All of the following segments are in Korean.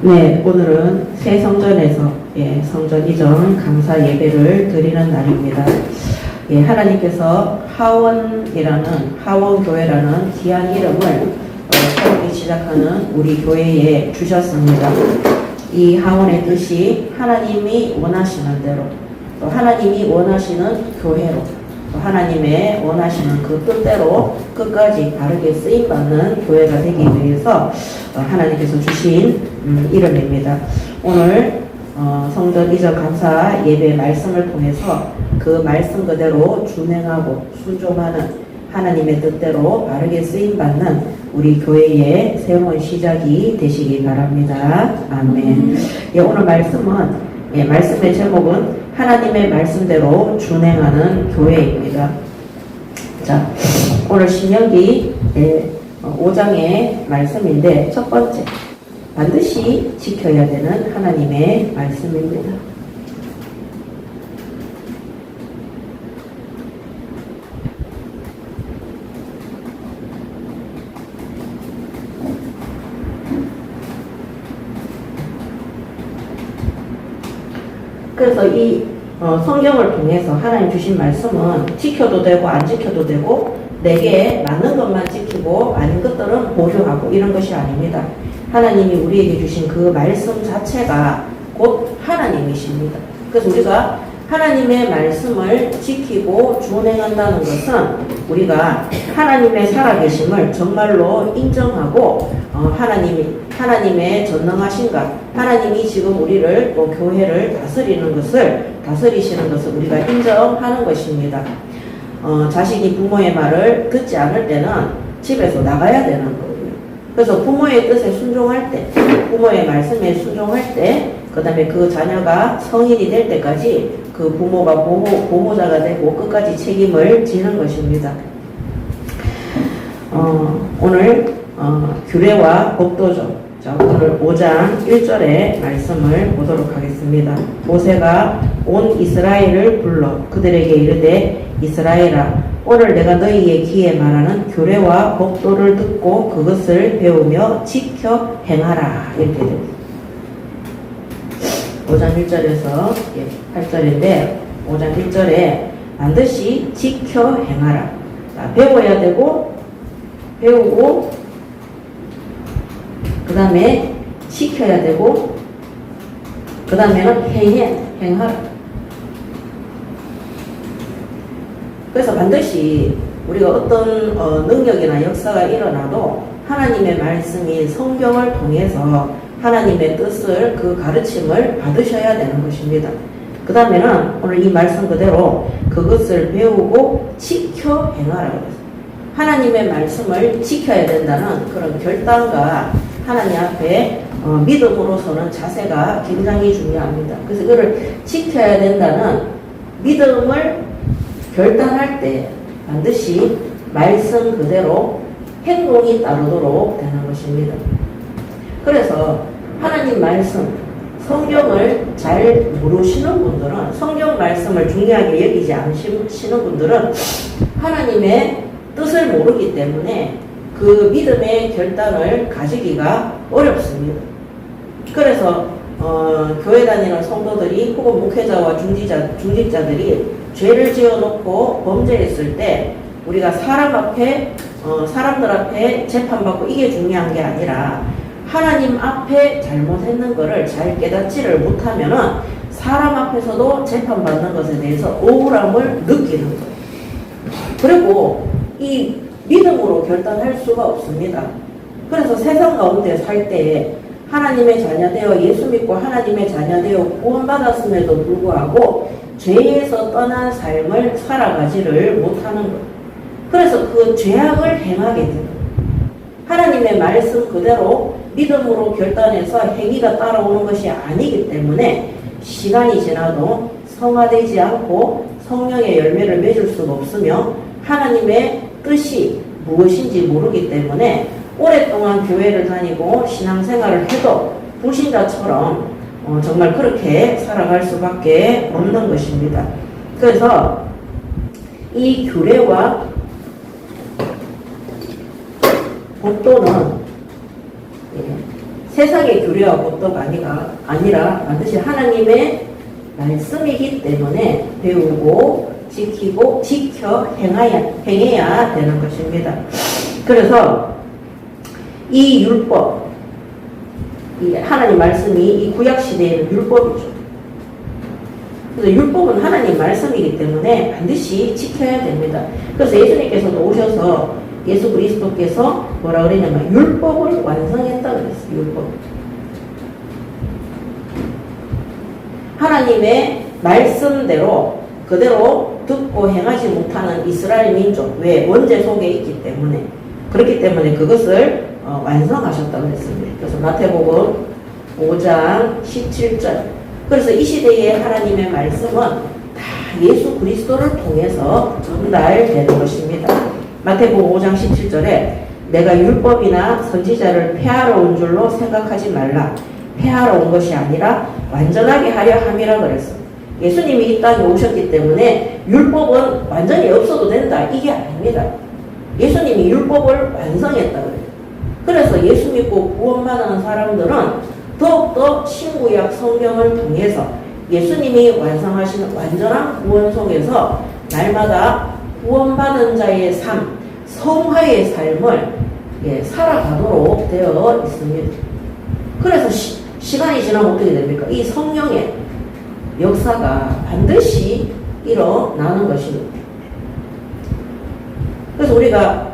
네, 오늘은 새 성전에서 성전 이전 감사 예배를 드리는 날입니다. 하나님께서 하원교회라는 귀한 이름을 새롭게 시작하는 우리 교회에 주셨습니다. 이 하원의 뜻이 하나님이 원하시는 대로, 또 하나님이 원하시는 교회로, 또 하나님의 원하시는 그 뜻대로 끝까지 바르게 쓰임받는 교회가 되기 위해서 하나님께서 주신 이름입니다. 오늘 성전 이전 감사 예배 말씀을 통해서 그 말씀 그대로 준행하고 순종하는 하나님의 뜻대로 바르게 쓰임받는 우리 교회의 새로운 시작이 되시기 바랍니다. 아멘. 오늘 말씀의 제목은 하나님의 말씀대로 준행하는 교회입니다. 자, 오늘 신명기 5장의 말씀인데 첫 번째, 반드시 지켜야 되는 하나님의 말씀입니다. 그래서 이 성경을 통해서 하나님 주신 말씀은 지켜도 되고 안 지켜도 되고 내게 맞는 것만 지키고 아닌 것들은 보류하고 이런 것이 아닙니다. 하나님이 우리에게 주신 그 말씀 자체가 곧 하나님이십니다. 그래서 우리가 하나님의 말씀을 지키고 준행한다는 것은 우리가 하나님의 살아계심을 정말로 인정하고 하나님의 전능하신가, 하나님이 지금 우리를 또 교회를 다스리시는 것을 우리가 인정하는 것입니다. 자식이 부모의 말을 듣지 않을 때는 집에서 나가야 되는 거예요. 그래서 부모의 뜻에 순종할 때, 부모의 말씀에 순종할 때, 그 다음에 그 자녀가 성인이 될 때까지 그 부모가 보호자가 되고 끝까지 책임을 지는 것입니다. 오늘 규례와 법도죠. 자, 오늘 5장 1절의 말씀을 보도록 하겠습니다. 모세가 온 이스라엘을 불러 그들에게 이르되 이스라엘아, 오늘 내가 너희의 귀에 말하는 규례와 법도를 듣고 그것을 배우며 지켜 행하라. 이렇게 됩니다. 5장 1절에서 8절인데 5장 1절에 반드시 지켜 행하라. 자, 배워야 되고 배우고 그 다음에 지켜야 되고 그 다음에는 행하라. 그래서 반드시 우리가 어떤 능력이나 역사가 일어나도 하나님의 말씀인 성경을 통해서 하나님의 뜻을, 그 가르침을 받으셔야 되는 것입니다. 그 다음에는 오늘 이 말씀 그대로 그것을 배우고 지켜 행하라고 했어요. 하나님의 말씀을 지켜야 된다는 그런 결단과 하나님 앞에 믿음으로 서는 자세가 굉장히 중요합니다. 그래서 이거를 지켜야 된다는 믿음을 결단할 때 반드시 말씀 그대로 행동이 따르도록 되는 것입니다. 그래서 하나님 말씀, 성경을 잘 모르시는 분들은, 성경 말씀을 중요하게 여기지 않으시는 분들은 하나님의 뜻을 모르기 때문에 그 믿음의 결단을 가지기가 어렵습니다. 그래서 교회 다니는 성도들이 혹은 목회자와 중직자들이 죄를 지어놓고 범죄했을 때 우리가 사람들 앞에 재판받고 이게 중요한 게 아니라 하나님 앞에 잘못했는 것을 잘 깨닫지를 못하면은 사람 앞에서도 재판받는 것에 대해서 억울함을 느끼는 거예요. 그리고 이 믿음으로 결단할 수가 없습니다. 그래서 세상 가운데 살 때 하나님의 자녀되어 예수 믿고 하나님의 자녀되어 구원받았음에도 불구하고 죄에서 떠난 삶을 살아가지를 못하는 거예요. 그래서 그 죄악을 행하게 됩니다. 하나님의 말씀 그대로 믿음으로 결단해서 행위가 따라오는 것이 아니기 때문에 시간이 지나도 성화되지 않고 성령의 열매를 맺을 수가 없으며 하나님의 뜻이 무엇인지 모르기 때문에 오랫동안 교회를 다니고 신앙생활을 해도 불신자처럼 정말 그렇게 살아갈 수밖에 없는 것입니다. 그래서 이 규례와 법도는 세상의 교리와 법도가 아니라 반드시 하나님의 말씀이기 때문에 배우고 지키고 행해야 되는 것입니다. 그래서 이 율법, 이 하나님 말씀이 이 구약 시대에는 율법이죠. 그래서 율법은 하나님 말씀이기 때문에 반드시 지켜야 됩니다. 그래서 예수님께서도 오셔서 예수 그리스도께서 뭐라 그러냐면 율법을 완성했다고 그랬어요. 율법. 하나님의 말씀대로 그대로 듣고 행하지 못하는 이스라엘 민족, 왜? 원죄 속에 있기 때문에. 그렇기 때문에 그것을 완성하셨다고 했습니다. 그래서 마태복음 5장 17절. 그래서 이 시대의 하나님의 말씀은 다 예수 그리스도를 통해서 전달되는 것입니다. 마태복음 5장 17절에 내가 율법이나 선지자를 폐하러 온 줄로 생각하지 말라. 폐하러 온 것이 아니라 완전하게 하려 함이라 그랬어. 예수님이 이 땅에 오셨기 때문에 율법은 완전히 없어도 된다. 이게 아닙니다. 예수님이 율법을 완성했다 그래요. 그래서 예수 믿고 구원받는 사람들은 더욱더 신구약 성경을 통해서 예수님이 완성하시는 완전한 구원 속에서 날마다 구원받은 자의 삶, 성화의 삶을 살아가도록 되어 있습니다. 그래서 시간이 지나면 어떻게 됩니까? 이 성령의 역사가 반드시 일어나는 것입니다. 그래서 우리가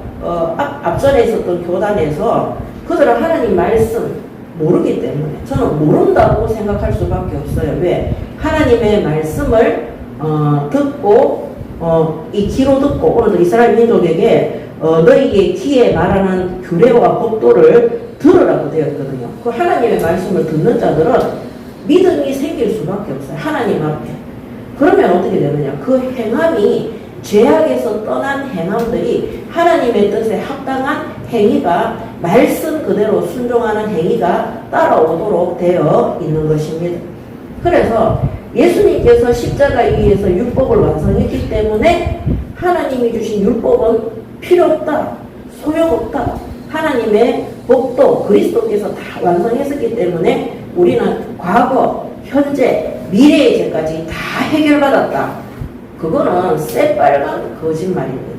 앞전에 있었던 교단에서 그들은 하나님 말씀 모르기 때문에 저는 모른다고 생각할 수밖에 없어요. 왜? 하나님의 말씀을 듣고 이 귀로 듣고 오늘도 이스라엘 민족에게 너희의 귀에 말하는 규례와 법도를 들으라고 되어 있거든요. 그 하나님의 말씀을 듣는 자들은 믿음이 생길 수밖에 없어요. 하나님 앞에. 그러면 어떻게 되느냐? 그 행함이 죄악에서 떠난 행함들이 하나님의 뜻에 합당한 행위가 말씀 그대로 순종하는 행위가 따라오도록 되어 있는 것입니다. 그래서 예수님께서 십자가 위에서 율법을 완성했기 때문에 하나님이 주신 율법은 필요 없다, 소용없다. 하나님의 법도 그리스도께서 다 완성했었기 때문에 우리는 과거, 현재, 미래의 죄까지 다 해결받았다. 그거는 새빨간 거짓말입니다.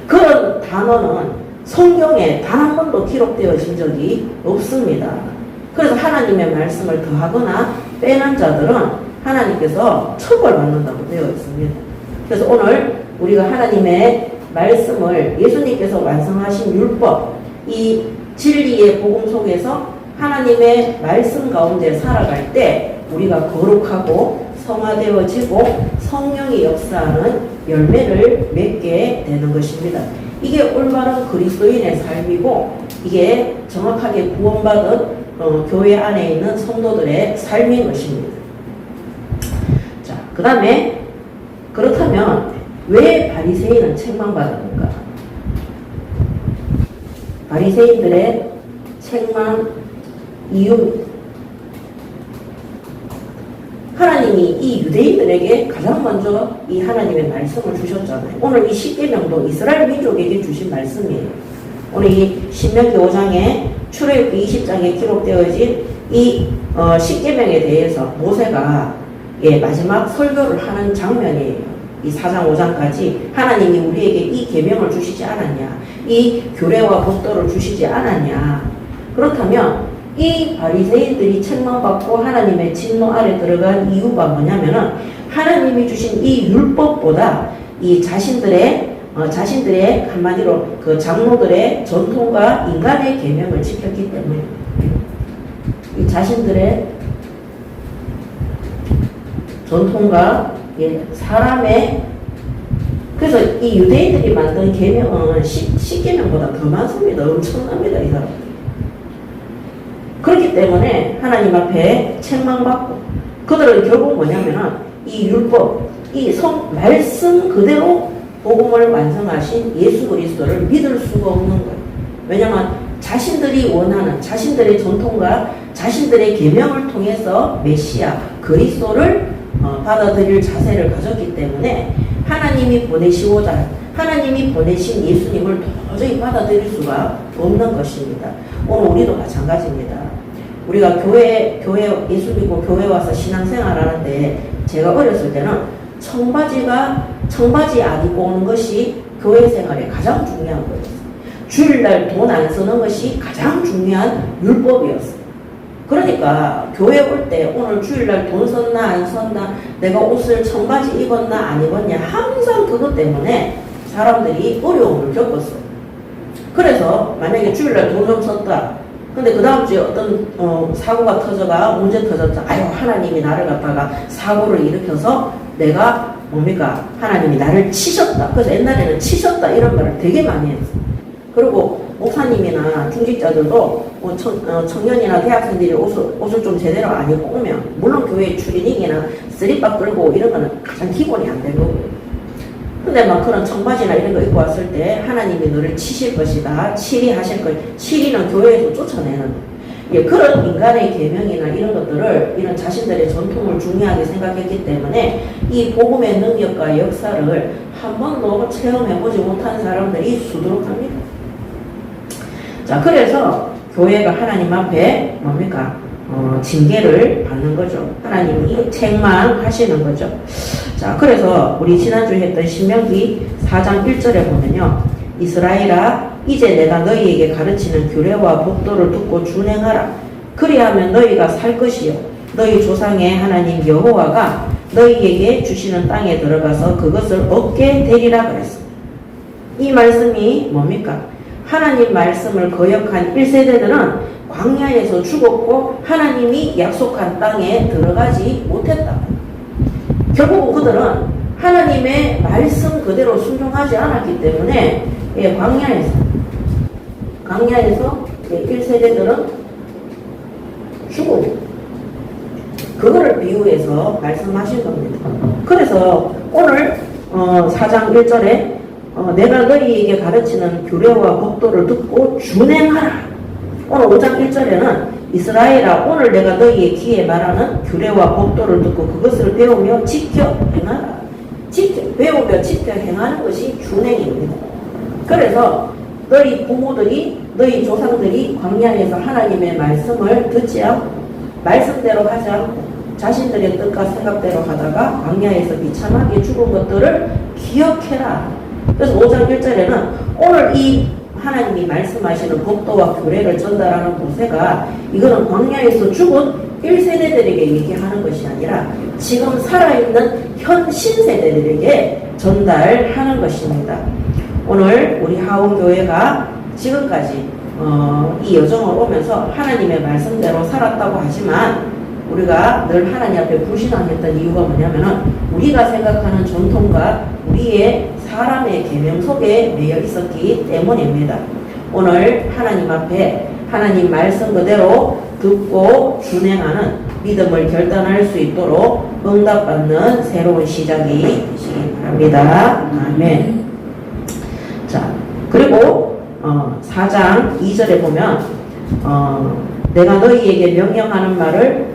그런 단어는 성경에 단 한 번도 기록되어진 적이 없습니다. 그래서 하나님의 말씀을 더하거나 빼는 자들은 하나님께서 처벌받는다고 되어 있습니다. 그래서 오늘 우리가 하나님의 말씀을 예수님께서 완성하신 율법, 이 진리의 복음 속에서 하나님의 말씀 가운데 살아갈 때 우리가 거룩하고 성화되어지고 성령이 역사하는 열매를 맺게 되는 것입니다. 이게 올바른 그리스도인의 삶이고 이게 정확하게 구원받은 교회 안에 있는 성도들의 삶인 것입니다. 자, 그 다음에 그렇다면 왜 바리새인은 책망받았는가? 바리새인들의 책망 이유입니다. 하나님이 이 유대인들에게 가장 먼저 이 하나님의 말씀을 주셨잖아요. 오늘 이 십계명도 이스라엘 민족에게 주신 말씀이에요. 오늘 이 신명기 5장에 출애굽기 20장에 기록되어진 이 십계명에 대해서 모세가 마지막 설교를 하는 장면이에요. 이 4장 5장까지 하나님이 우리에게 이 계명을 주시지 않았냐, 이 규례와 법도를 주시지 않았냐. 그렇다면 이 바리새인들이 책망받고 하나님의 진노 아래 들어간 이유가 뭐냐면은 하나님이 주신 이 율법보다 이 자신들의 한마디로 그 장로들의 전통과 인간의 계명을 지켰기 때문에 이 자신들의 전통과 사람의 그래서 이 유대인들이 만든 계명은 10계명보다 더 많습니다. 엄청납니다. 이 사람. 그렇기 때문에 하나님 앞에 책망받고 그들은 결국 뭐냐면은 이 율법, 이 말씀 그대로 복음을 완성하신 예수 그리스도를 믿을 수가 없는 거예요. 왜냐하면 자신들이 원하는 자신들의 전통과 자신들의 계명을 통해서 메시아 그리스도를 받아들일 자세를 가졌기 때문에 하나님이 보내신 예수님을 도저히 받아들일 수가 없는 것입니다. 오늘 우리도 마찬가지입니다. 우리가 교회 예수 믿고 교회 와서 신앙생활 하는데 제가 어렸을 때는 청바지 안 입고 오는 것이 교회 생활에 가장 중요한 거였어요. 주일날 돈 안 쓰는 것이 가장 중요한 율법이었어요. 그러니까 교회 올 때 오늘 주일날 돈 썼나 안 썼나, 내가 옷을 청바지 입었나 안 입었냐, 항상 그것 때문에 사람들이 어려움을 겪었어요. 그래서 만약에 주일날 돈 좀 썼다. 근데 그 다음 주에 어떤 사고가 터져가 문제 터졌다. 아유, 하나님이 나를 갖다가 사고를 일으켜서 내가 뭡니까? 하나님이 나를 치셨다. 그래서 옛날에는 치셨다 이런 말을 되게 많이 했어요. 그리고 목사님이나 중직자들도 청년이나 대학생들이 옷을 좀 제대로 안 입고 오면, 물론 교회 추리닝이나 쓰리밥 끌고 이런 거는 가장 기본이 안 되는 거고요. 근데 막 그런 청바지나 이런 거 입고 왔을 때 하나님이 너를 치실 것이다, 치리하실 것, 치리는 교회에서 쫓아내는, 예, 그런 인간의 계명이나 이런 것들을, 이런 자신들의 전통을 중요하게 생각했기 때문에 이 복음의 능력과 역사를 한 번도 체험해보지 못한 사람들이 수두룩합니다. 자, 그래서 교회가 하나님 앞에 뭡니까? 징계를 받는 거죠. 하나님이 책망하시는 거죠. 자, 그래서 우리 지난주에 했던 신명기 4장 1절에 보면요. 이스라엘아, 이제 내가 너희에게 가르치는 규례와 법도를 듣고 준행하라. 그리하면 너희가 살 것이요, 너희 조상의 하나님 여호와가 너희에게 주시는 땅에 들어가서 그것을 얻게 되리라 그랬습니다. 이 말씀이 뭡니까? 하나님 말씀을 거역한 1세대들은 광야에서 죽었고 하나님이 약속한 땅에 들어가지 못했다. 결국 그들은 하나님의 말씀 그대로 순종하지 않았기 때문에, 예, 광야에서 1세대들은 죽고, 그거를 비유해서 말씀하신 겁니다. 그래서 오늘 4장 1절에 내가 너희에게 가르치는 규례와 법도를 듣고 준행하라. 오늘 5장 1절에는 이스라엘아, 오늘 내가 너희의 귀에 말하는 규례와 법도를 듣고 그것을 배우며 지켜 행하라. 배우며 지켜 행하는 것이 준행입니다. 그래서 너희 부모들이, 너희 조상들이 광야에서 하나님의 말씀을 듣지 않고 말씀대로 하지 않고 자신들의 뜻과 생각대로 하다가 광야에서 비참하게 죽은 것들을 기억해라. 그래서 5장 1절에는 오늘 이 하나님이 말씀하시는 법도와 규례를 전달하는 모세가, 이거는 광야에서 죽은 1세대들에게 얘기하는 것이 아니라 지금 살아있는 현 신세대들에게 전달하는 것입니다. 오늘 우리 하원교회가 지금까지 이 여정을 오면서 하나님의 말씀대로 살았다고 하지만, 우리가 늘 하나님 앞에 불신앙했던 이유가 뭐냐면은 우리가 생각하는 전통과 우리의 사람의 계명 속에 매여 있었기 때문입니다. 오늘 하나님 앞에 하나님 말씀 그대로 듣고 준행하는 믿음을 결단할 수 있도록 응답받는 새로운 시작이 되시기 바랍니다. 아멘. 자, 그리고 4장 2절에 보면 내가 너희에게 명령하는 말을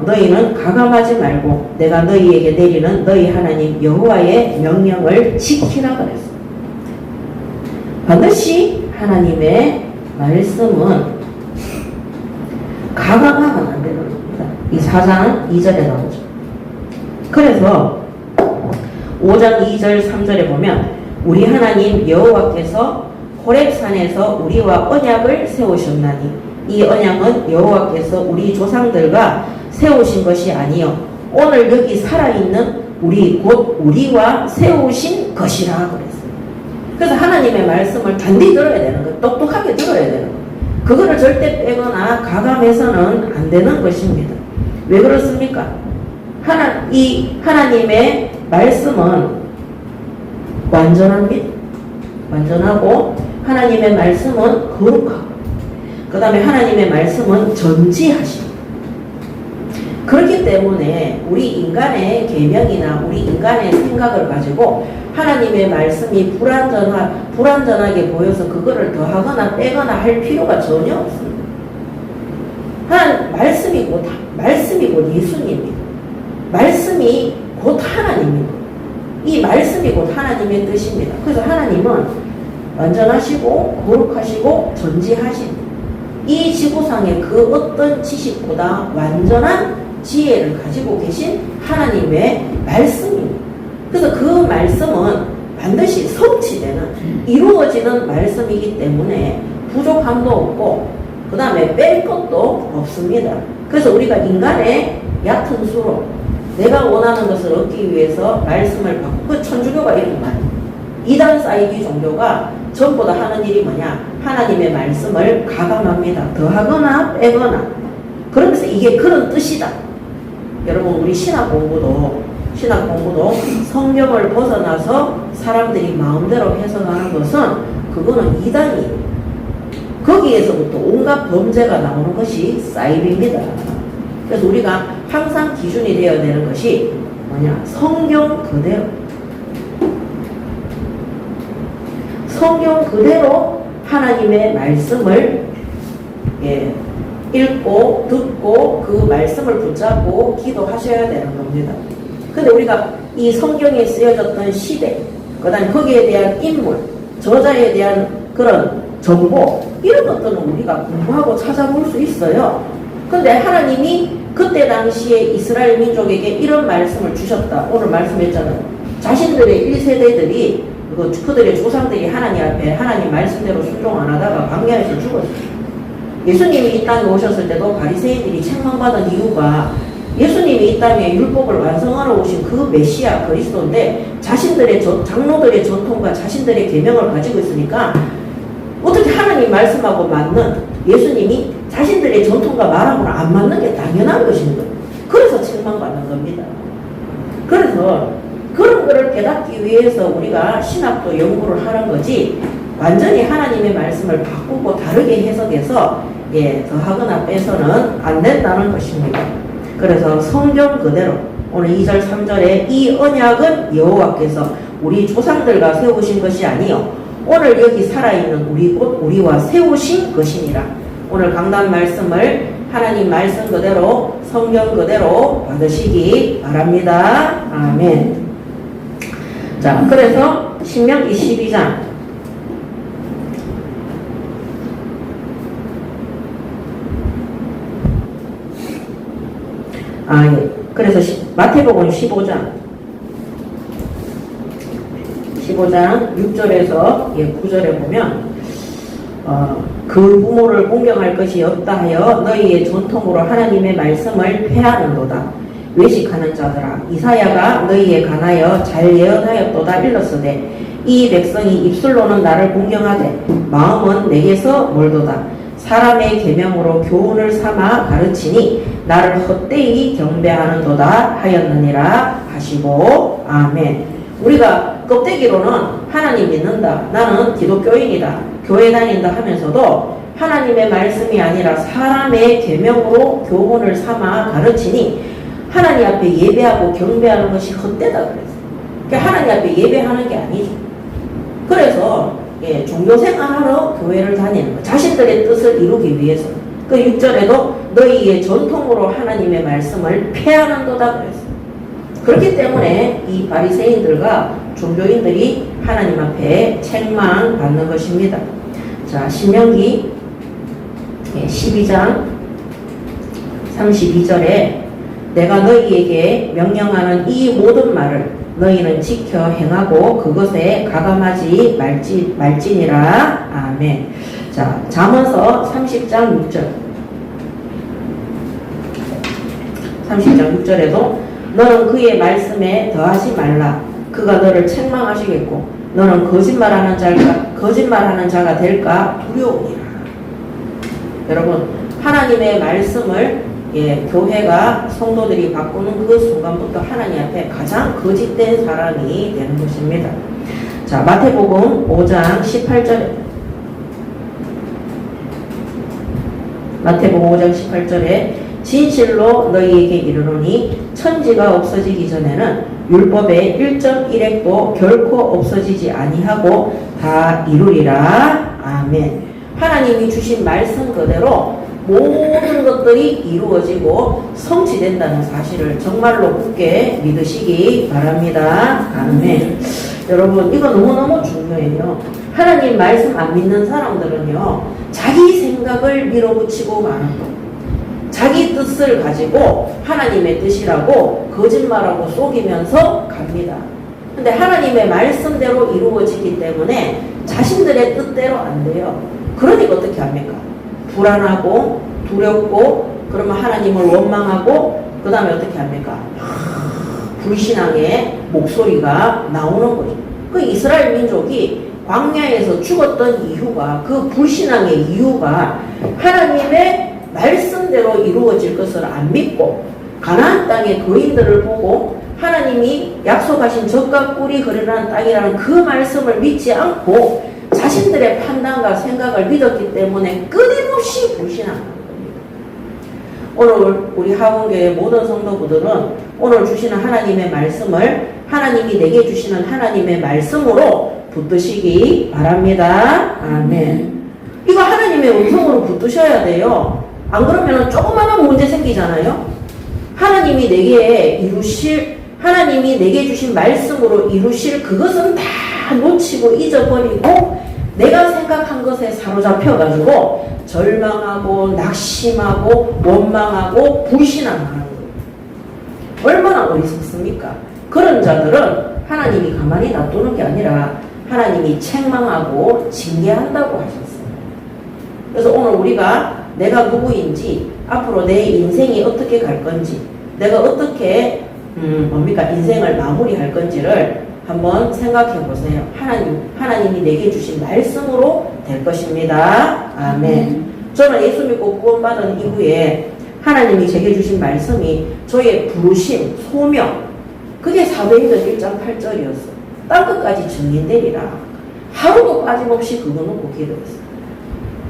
너희는 가감하지 말고 내가 너희에게 내리는 너희 하나님 여호와의 명령을 지키라 그랬어. 반드시 하나님의 말씀은 가감하면 안 되는 겁니다. 이 4장 2절에 나오죠. 그래서 5장 2절 3절에 보면 우리 하나님 여호와께서 호렙산에서 우리와 언약을 세우셨나니 이 언약은 여호와께서 우리 조상들과 세우신 것이 아니요 오늘 여기 살아있는 우리 곧 우리와 세우신 것이라 그랬어요. 그래서 하나님의 말씀을 단디 들어야 되는 거예요. 똑똑하게 들어야 되는 거예요. 그거를 절대 빼거나 가감해서는 안 되는 것입니다. 왜 그렇습니까? 이 하나님의 말씀은 완전합니다. 완전하고 하나님의 말씀은 거룩하고 그 다음에 하나님의 말씀은 전지하십니다. 그렇기 때문에 우리 인간의 계명이나 우리 인간의 생각을 가지고 하나님의 말씀이 불완전하게 보여서 그거를 더하거나 빼거나 할 필요가 전혀 없습니다. 말씀이 곧 예수님입니다. 말씀이 곧 하나님입니다. 이 말씀이 곧 하나님의 뜻입니다. 그래서 하나님은 완전하시고 거룩하시고 전지하십니다. 이 지구상의 그 어떤 지식보다 완전한 지혜를 가지고 계신 하나님의 말씀입니다. 그래서 그 말씀은 반드시 성취되는, 이루어지는 말씀이기 때문에 부족함도 없고 그 다음에 뺄 것도 없습니다. 그래서 우리가 인간의 얕은 수로 내가 원하는 것을 얻기 위해서 말씀을 받고, 그 천주교가 이렇게 말해요. 이단 사이비 종교가 전부 다 하는 일이 뭐냐? 하나님의 말씀을 가감합니다. 더하거나 빼거나. 그러면서 이게 그런 뜻이다. 여러분, 우리 신학 공부도 성경을 벗어나서 사람들이 마음대로 해석하는 것은 그거는 이단이에요. 거기에서부터 온갖 범죄가 나오는 것이 사이비입니다. 그래서 우리가 항상 기준이 되어야 되는 것이 뭐냐? 성경 그대로. 성경 그대로 하나님의 말씀을 읽고 듣고 그 말씀을 붙잡고 기도하셔야 되는 겁니다. 근데 우리가 이 성경에 쓰여졌던 시대, 그 다음에 거기에 대한 인물, 저자에 대한 그런 정보, 이런 것들은 우리가 공부하고 찾아볼 수 있어요. 근데 하나님이 그때 당시에 이스라엘 민족에게 이런 말씀을 주셨다. 오늘 말씀했잖아요. 자신들의 1세대들이 그들의 조상들이 하나님 앞에 하나님 말씀대로 순종 안 하다가 광야에서 죽었어요. 예수님이 이 땅에 오셨을 때도 바리새인들이 책망받은 이유가 예수님이 이 땅에 율법을 완성하러 오신 그 메시아 그리스도인데 자신들의 장로들의 전통과 자신들의 계명을 가지고 있으니까 어떻게 하나님 말씀하고 맞는 예수님이 자신들의 전통과 말하고는 안 맞는 게 당연한 것인 거예요. 그래서 책망받는 겁니다. 그래서 그런 거를 깨닫기 위해서 우리가 신학도 연구를 하는 거지, 완전히 하나님의 말씀을 바꾸고 다르게 해석해서 더하거나 빼서는 안 된다는 것입니다. 그래서 성경 그대로 오늘 2절 3절에 이 언약은 여호와께서 우리 조상들과 세우신 것이 아니요 오늘 여기 살아있는 우리 곧 우리와 세우신 것이니라. 오늘 강단 말씀을 하나님 말씀 그대로 성경 그대로 받으시기 바랍니다. 아멘. 자, 그래서 신명기 12장 그래서 마태복음 15장 6절에서 9절에 보면 그 부모를 공경할 것이 없다 하여 너희의 전통으로 하나님의 말씀을 폐하는도다. 외식하는 자들아, 이사야가 너희에 관하여 잘 예언하였도다. 일렀으되 이 백성이 입술로는 나를 공경하되 마음은 내게서 멀도다. 사람의 계명으로 교훈을 삼아 가르치니 나를 헛되이 경배하는도다 하였느니라 하시고. 아멘. 우리가 껍데기로는 하나님 믿는다, 나는 기독교인이다, 교회 다닌다 하면서도 하나님의 말씀이 아니라 사람의 계명으로 교훈을 삼아 가르치니 하나님 앞에 예배하고 경배하는 것이 헛되다 그랬어요. 그러니까 하나님 앞에 예배하는 게 아니죠. 그래서 종교생활하러 교회를 다니는 거, 자신들의 뜻을 이루기 위해서. 그 6절에도 너희의 전통으로 하나님의 말씀을 폐하는도다 그랬어요. 그렇기 때문에 이 바리새인들과 종교인들이 하나님 앞에 책망받는 것입니다. 자, 신명기 12장 32절에 내가 너희에게 명령하는 이 모든 말을 너희는 지켜 행하고 그것에 가감하지 말지니라. 아멘. 자, 잠언서 30장 6절 6절에도 너는 그의 말씀에 더하지 말라. 그가 너를 책망하시겠고 너는 거짓말하는 자가 될까 두려우니라. 여러분, 하나님의 말씀을 교회가 성도들이 바꾸는 그 순간부터 하나님 앞에 가장 거짓된 사람이 되는 것입니다. 자, 마태복음 5장 18절에 진실로 너희에게 이르노니 천지가 없어지기 전에는 율법의 1.1획도 결코 없어지지 아니하고 다 이루리라. 아멘. 하나님이 주신 말씀 그대로 모든 것들이 이루어지고 성취된다는 사실을 정말로 굳게 믿으시기 바랍니다. 아멘. 여러분 이거 너무너무 중요해요. 하나님 말씀 안 믿는 사람들은요, 자기 생각을 밀어붙이고 마는 거, 자기 뜻을 가지고 하나님의 뜻이라고 거짓말하고 속이면서 갑니다. 근데 하나님의 말씀대로 이루어지기 때문에 자신들의 뜻대로 안 돼요. 그러니까 어떻게 합니까? 불안하고 두렵고, 그러면 하나님을 원망하고, 그 다음에 어떻게 합니까? 불신앙의 목소리가 나오는 거죠. 그 이스라엘 민족이 광야에서 죽었던 이유가, 그 불신앙의 이유가 하나님의 말씀대로 이루어질 것을 안 믿고, 가나안 땅의 거인들을 보고 하나님이 약속하신 젖과 꿀이 흐르는 땅이라는 그 말씀을 믿지 않고 자신들의 판단과 생각을 믿었기 때문에 끊임없이 불신앙하는 겁니다. 오늘 우리 하원교회 모든 성도부들은 오늘 주시는 하나님의 말씀을 하나님이 내게 주시는 하나님의 말씀으로 붙드시기 바랍니다. 아멘. 이거 하나님의 음성으로 붙드셔야 돼요. 안 그러면 조그마한 문제 생기잖아요. 하나님이 내게 이루실, 하나님이 내게 주신 말씀으로 이루실 그것은 다 놓치고 잊어버리고 내가 생각한 것에 사로잡혀가지고 절망하고 낙심하고 원망하고 불신앙하는 거예요. 얼마나 어리석습니까? 그런 자들은 하나님이 가만히 놔두는 게 아니라 하나님이 책망하고 징계한다고 하셨어요. 그래서 오늘 우리가 내가 누구인지, 앞으로 내 인생이 어떻게 갈 건지, 내가 어떻게 인생을 마무리할 건지를 한번 생각해 보세요. 하나님이 내게 주신 말씀으로 될 것입니다. 아멘. 저는 예수 믿고 구원받은 이후에 하나님이 제게 주신 말씀이 저의 부르심, 소명, 그게 사도행전 1장 8절이었어요. 땅끝까지 증인되리라. 하루도 빠짐없이 그거 놓고 기도했어요.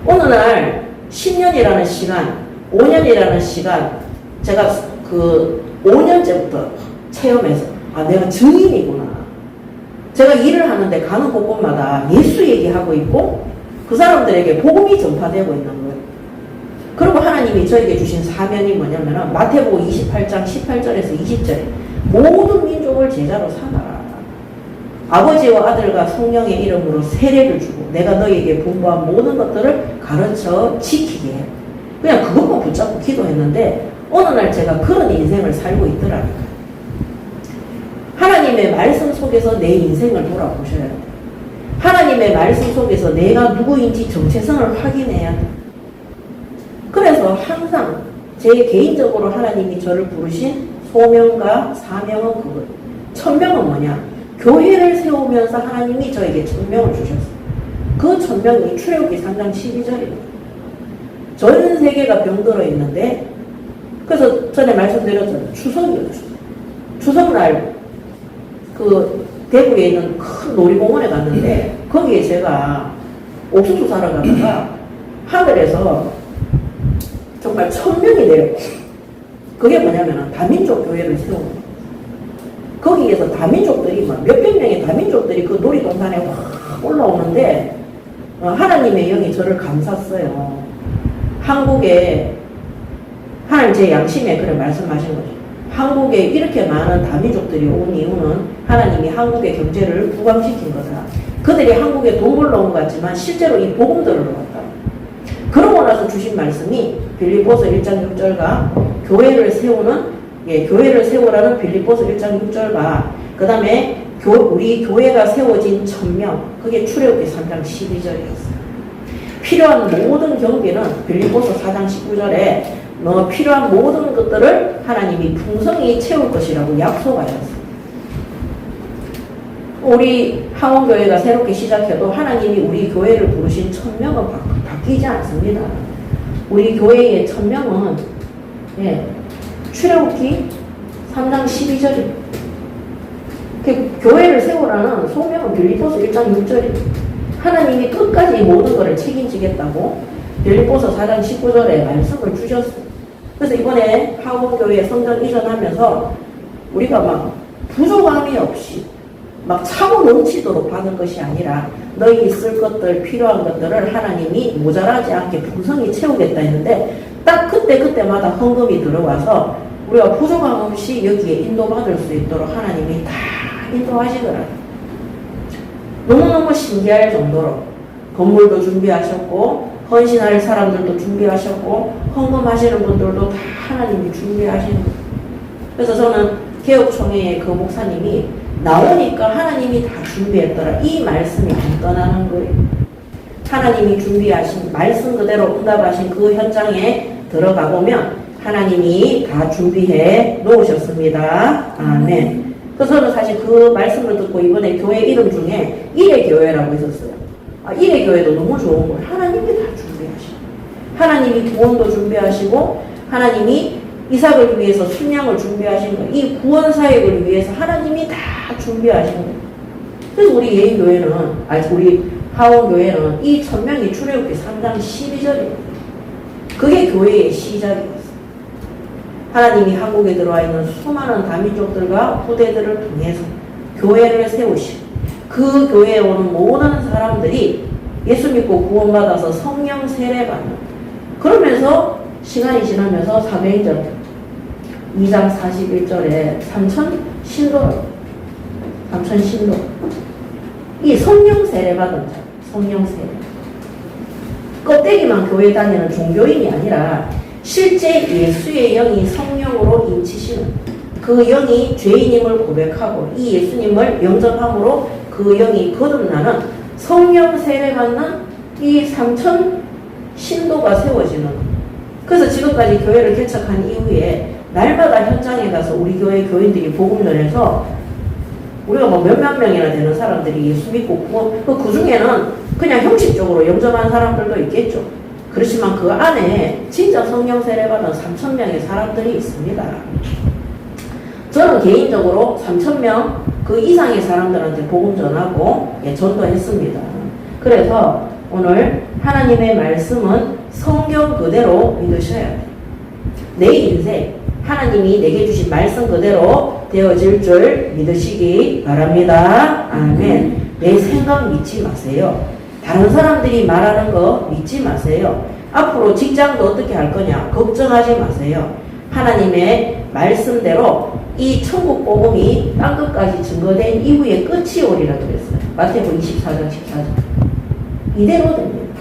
어느 날 10년이라는 시간, 5년이라는 시간, 제가 그 5년째부터 체험해서 내가 증인이구나. 제가 일을 하는데 가는 곳곳마다 예수 얘기하고 있고 그 사람들에게 복음이 전파되고 있는 거예요. 그리고 하나님이 저에게 주신 사명이 뭐냐면 마태복음 28장 18절에서 20절에 모든 민족을 제자로 삼아라. 아버지와 아들과 성령의 이름으로 세례를 주고 내가 너희에게 분부한 모든 것들을 가르쳐 지키게 해. 그냥 그것만 붙잡고 기도했는데 어느 날 제가 그런 인생을 살고 있더라고요. 하나님의 말씀 속에서 내 인생을 돌아보셔야 돼요. 하나님의 말씀 속에서 내가 누구인지 정체성을 확인해야 돼요. 그래서 항상 제 개인적으로 하나님이 저를 부르신 소명과 사명은 그거예요. 천명은 뭐냐? 교회를 세우면서 하나님이 저에게 천명을 주셨어요. 그 천명이 출애굽기 3장 12절입니다. 전 세계가 병들어 있는데, 그래서 전에 말씀드렸잖아요. 추석이었어요. 추석날 그 대구에 있는 큰 놀이공원에 갔는데 거기에 제가 옥수수 사러 가다가 하늘에서 정말 천명이 내렸고, 그게 뭐냐면 다민족 교회를 세우는 거예요. 거기에서 다민족들이 막 몇백 명의 다민족들이 그 놀이동산에 확 올라오는데 하나님의 영이 저를 감쌌어요. 한국에 하나님 제 양심에 그래 말씀하신 거죠. 한국에 이렇게 많은 다민족들이 온 이유는 하나님이 한국의 경제를 부강시킨 거다. 그들이 한국에 돈 벌러 온 것 같지만 실제로 이 복음 들으러 왔다. 그러고 나서 주신 말씀이 빌립보서 1장 6절과 교회를 세우라는 빌립보서 1장 6절과 그 다음에 우리 교회가 세워진 천명, 그게 출애굽기 3장 12절이었어요. 필요한 모든 경비는 빌립보서 4장 19절에 필요한 모든 것들을 하나님이 풍성히 채울 것이라고 약속하셨어요. 우리 항원교회가 새롭게 시작해도 하나님이 우리 교회를 부르신 천명은 바뀌지 않습니다. 우리 교회의 천명은 출애굽기 3장 12절입니다. 교회를 세우라는 소명은 빌립보서 1장 6절입니다. 하나님이 끝까지 모든 것을 책임지겠다고 빌립보서 4장 19절에 말씀을 주셨어요. 그래서 이번에 하원교회 성전 이전하면서 우리가 막 부족함이 없이 막 차고 넘치도록 받은 것이 아니라 너희 쓸 것들, 필요한 것들을 하나님이 모자라지 않게 풍성히 채우겠다 했는데 딱 그때마다 헌금이 들어와서 우리가 부족함 없이 여기에 인도받을 수 있도록 하나님이 다 인도하시더라고요. 너무너무 신기할 정도로 건물도 준비하셨고 헌신할 사람들도 준비하셨고 헌금하시는 분들도 다 하나님이 준비하시는 거예요. 그래서 저는 개혁총회의 그 목사님이 나오니까 하나님이 다 준비했더라. 이 말씀이 안 떠나는 거예요. 하나님이 준비하신 말씀 그대로 응답하신 그 현장에 들어가 보면 하나님이 다 준비해 놓으셨습니다. 아멘. 그래서 저는 사실 그 말씀을 듣고 이번에 교회 이름 중에 일회교회라고 있었어요. 일회교회도 너무 좋은 거예요. 하나님이 다 준비하시고 하나님이 구원도 준비하시고 하나님이 이삭을 위해서 순양을 준비하신 거예요. 이 구원 사역을 위해서 하나님이 다 준비하신 거예요. 그래서 우리 예인교회는 우리 하원교회는 이 천명이 출애굽기 3장 12절이에요. 그게 교회의 시작이었어요. 하나님이 한국에 들어와 있는 수많은 다민족들과 후대들을 통해서 교회를 세우시고 그 교회에 오는 모든 사람들이 예수 믿고 구원받아서 성령 세례받는 그러면서 시간이 지나면서 사도행전 2장 41절에 삼천 신도 이 성령 세례받은 자 성령 세례 껍데기만 교회 다니는 종교인이 아니라 실제 예수의 영이 성령으로 인치시는 그 영이 죄인임을 고백하고 이 예수님을 영접함으로 그 영이 거듭나는 성령 세례받는 이 삼천 신도가 세워지는 그래서 지금까지 교회를 개척한 이후에 날마다 현장에 가서 우리 교회 교인들이 복음 전해서 우리가 뭐 몇만 명이나 되는 사람들이 예수 믿고 그 중에는 그냥 형식적으로 영접한 사람들도 있겠죠. 그렇지만 그 안에 진짜 성령 세례받은 3,000명의 사람들이 있습니다. 저는 개인적으로 3,000명 그 이상의 사람들한테 복음 전하고 전도했습니다. 그래서 오늘 하나님의 말씀은 성경 그대로 믿으셔야 돼요. 내 인생 하나님이 내게 주신 말씀 그대로 되어질 줄 믿으시기 바랍니다. 아멘. 내 생각 믿지 마세요. 다른 사람들이 말하는 거 믿지 마세요. 앞으로 직장도 어떻게 할 거냐 걱정하지 마세요. 하나님의 말씀대로 이 천국 복음이 땅끝까지 증거된 이후에 끝이 오리라 그랬어요. 마태복음 24장 14절 이대로 됩니다.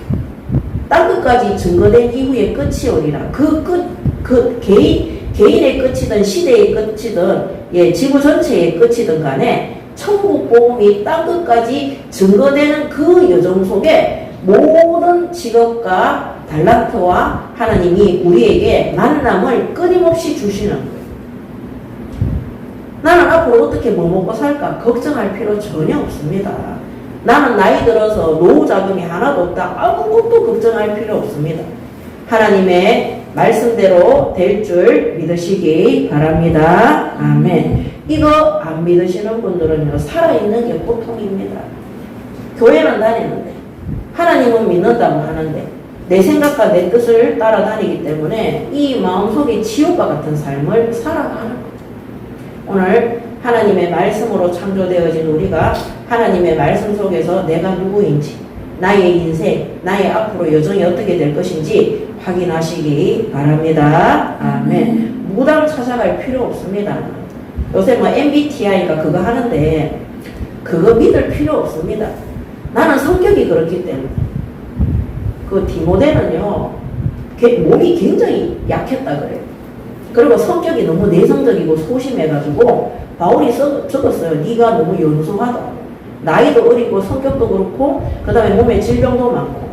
땅끝까지 증거된 이후에 끝이 오리라. 그 개인의 끝이든 시대의 끝이든 지구 전체의 끝이든 간에 천국 복음이 땅끝까지 증거되는 그 여정 속에 모든 직업과 달란트와 하나님이 우리에게 만남을 끊임없이 주시는 거예요. 나는 앞으로 어떻게 뭐 먹고 살까 걱정할 필요 전혀 없습니다. 나는 나이 들어서 노후 자금이 하나도 없다. 아무것도 걱정할 필요 없습니다. 하나님의 말씀대로 될 줄 믿으시기 바랍니다. 아멘. 이거 안 믿으시는 분들은요, 살아있는 게 보통입니다. 교회는 다니는데, 하나님은 믿는다고 하는데, 내 생각과 내 뜻을 따라다니기 때문에 이 마음속에 지옥과 같은 삶을 살아가는 거예요. 오늘 하나님의 말씀으로 창조되어진 우리가 하나님의 말씀 속에서 내가 누구인지, 나의 인생, 나의 앞으로 여정이 어떻게 될 것인지 확인하시기 바랍니다. 아멘. 무당 찾아갈 필요 없습니다. 요새 뭐 MBTI가 그거 하는데 그거 믿을 필요 없습니다. 나는 성격이 그렇기 때문에. 그 디모데는요, 몸이 굉장히 약했다 그래요. 그리고 성격이 너무 내성적이고 소심해가지고 바울이 적었어요. 네가 너무 연소하다. 나이도 어리고 성격도 그렇고 그 다음에 몸에 질병도 많고.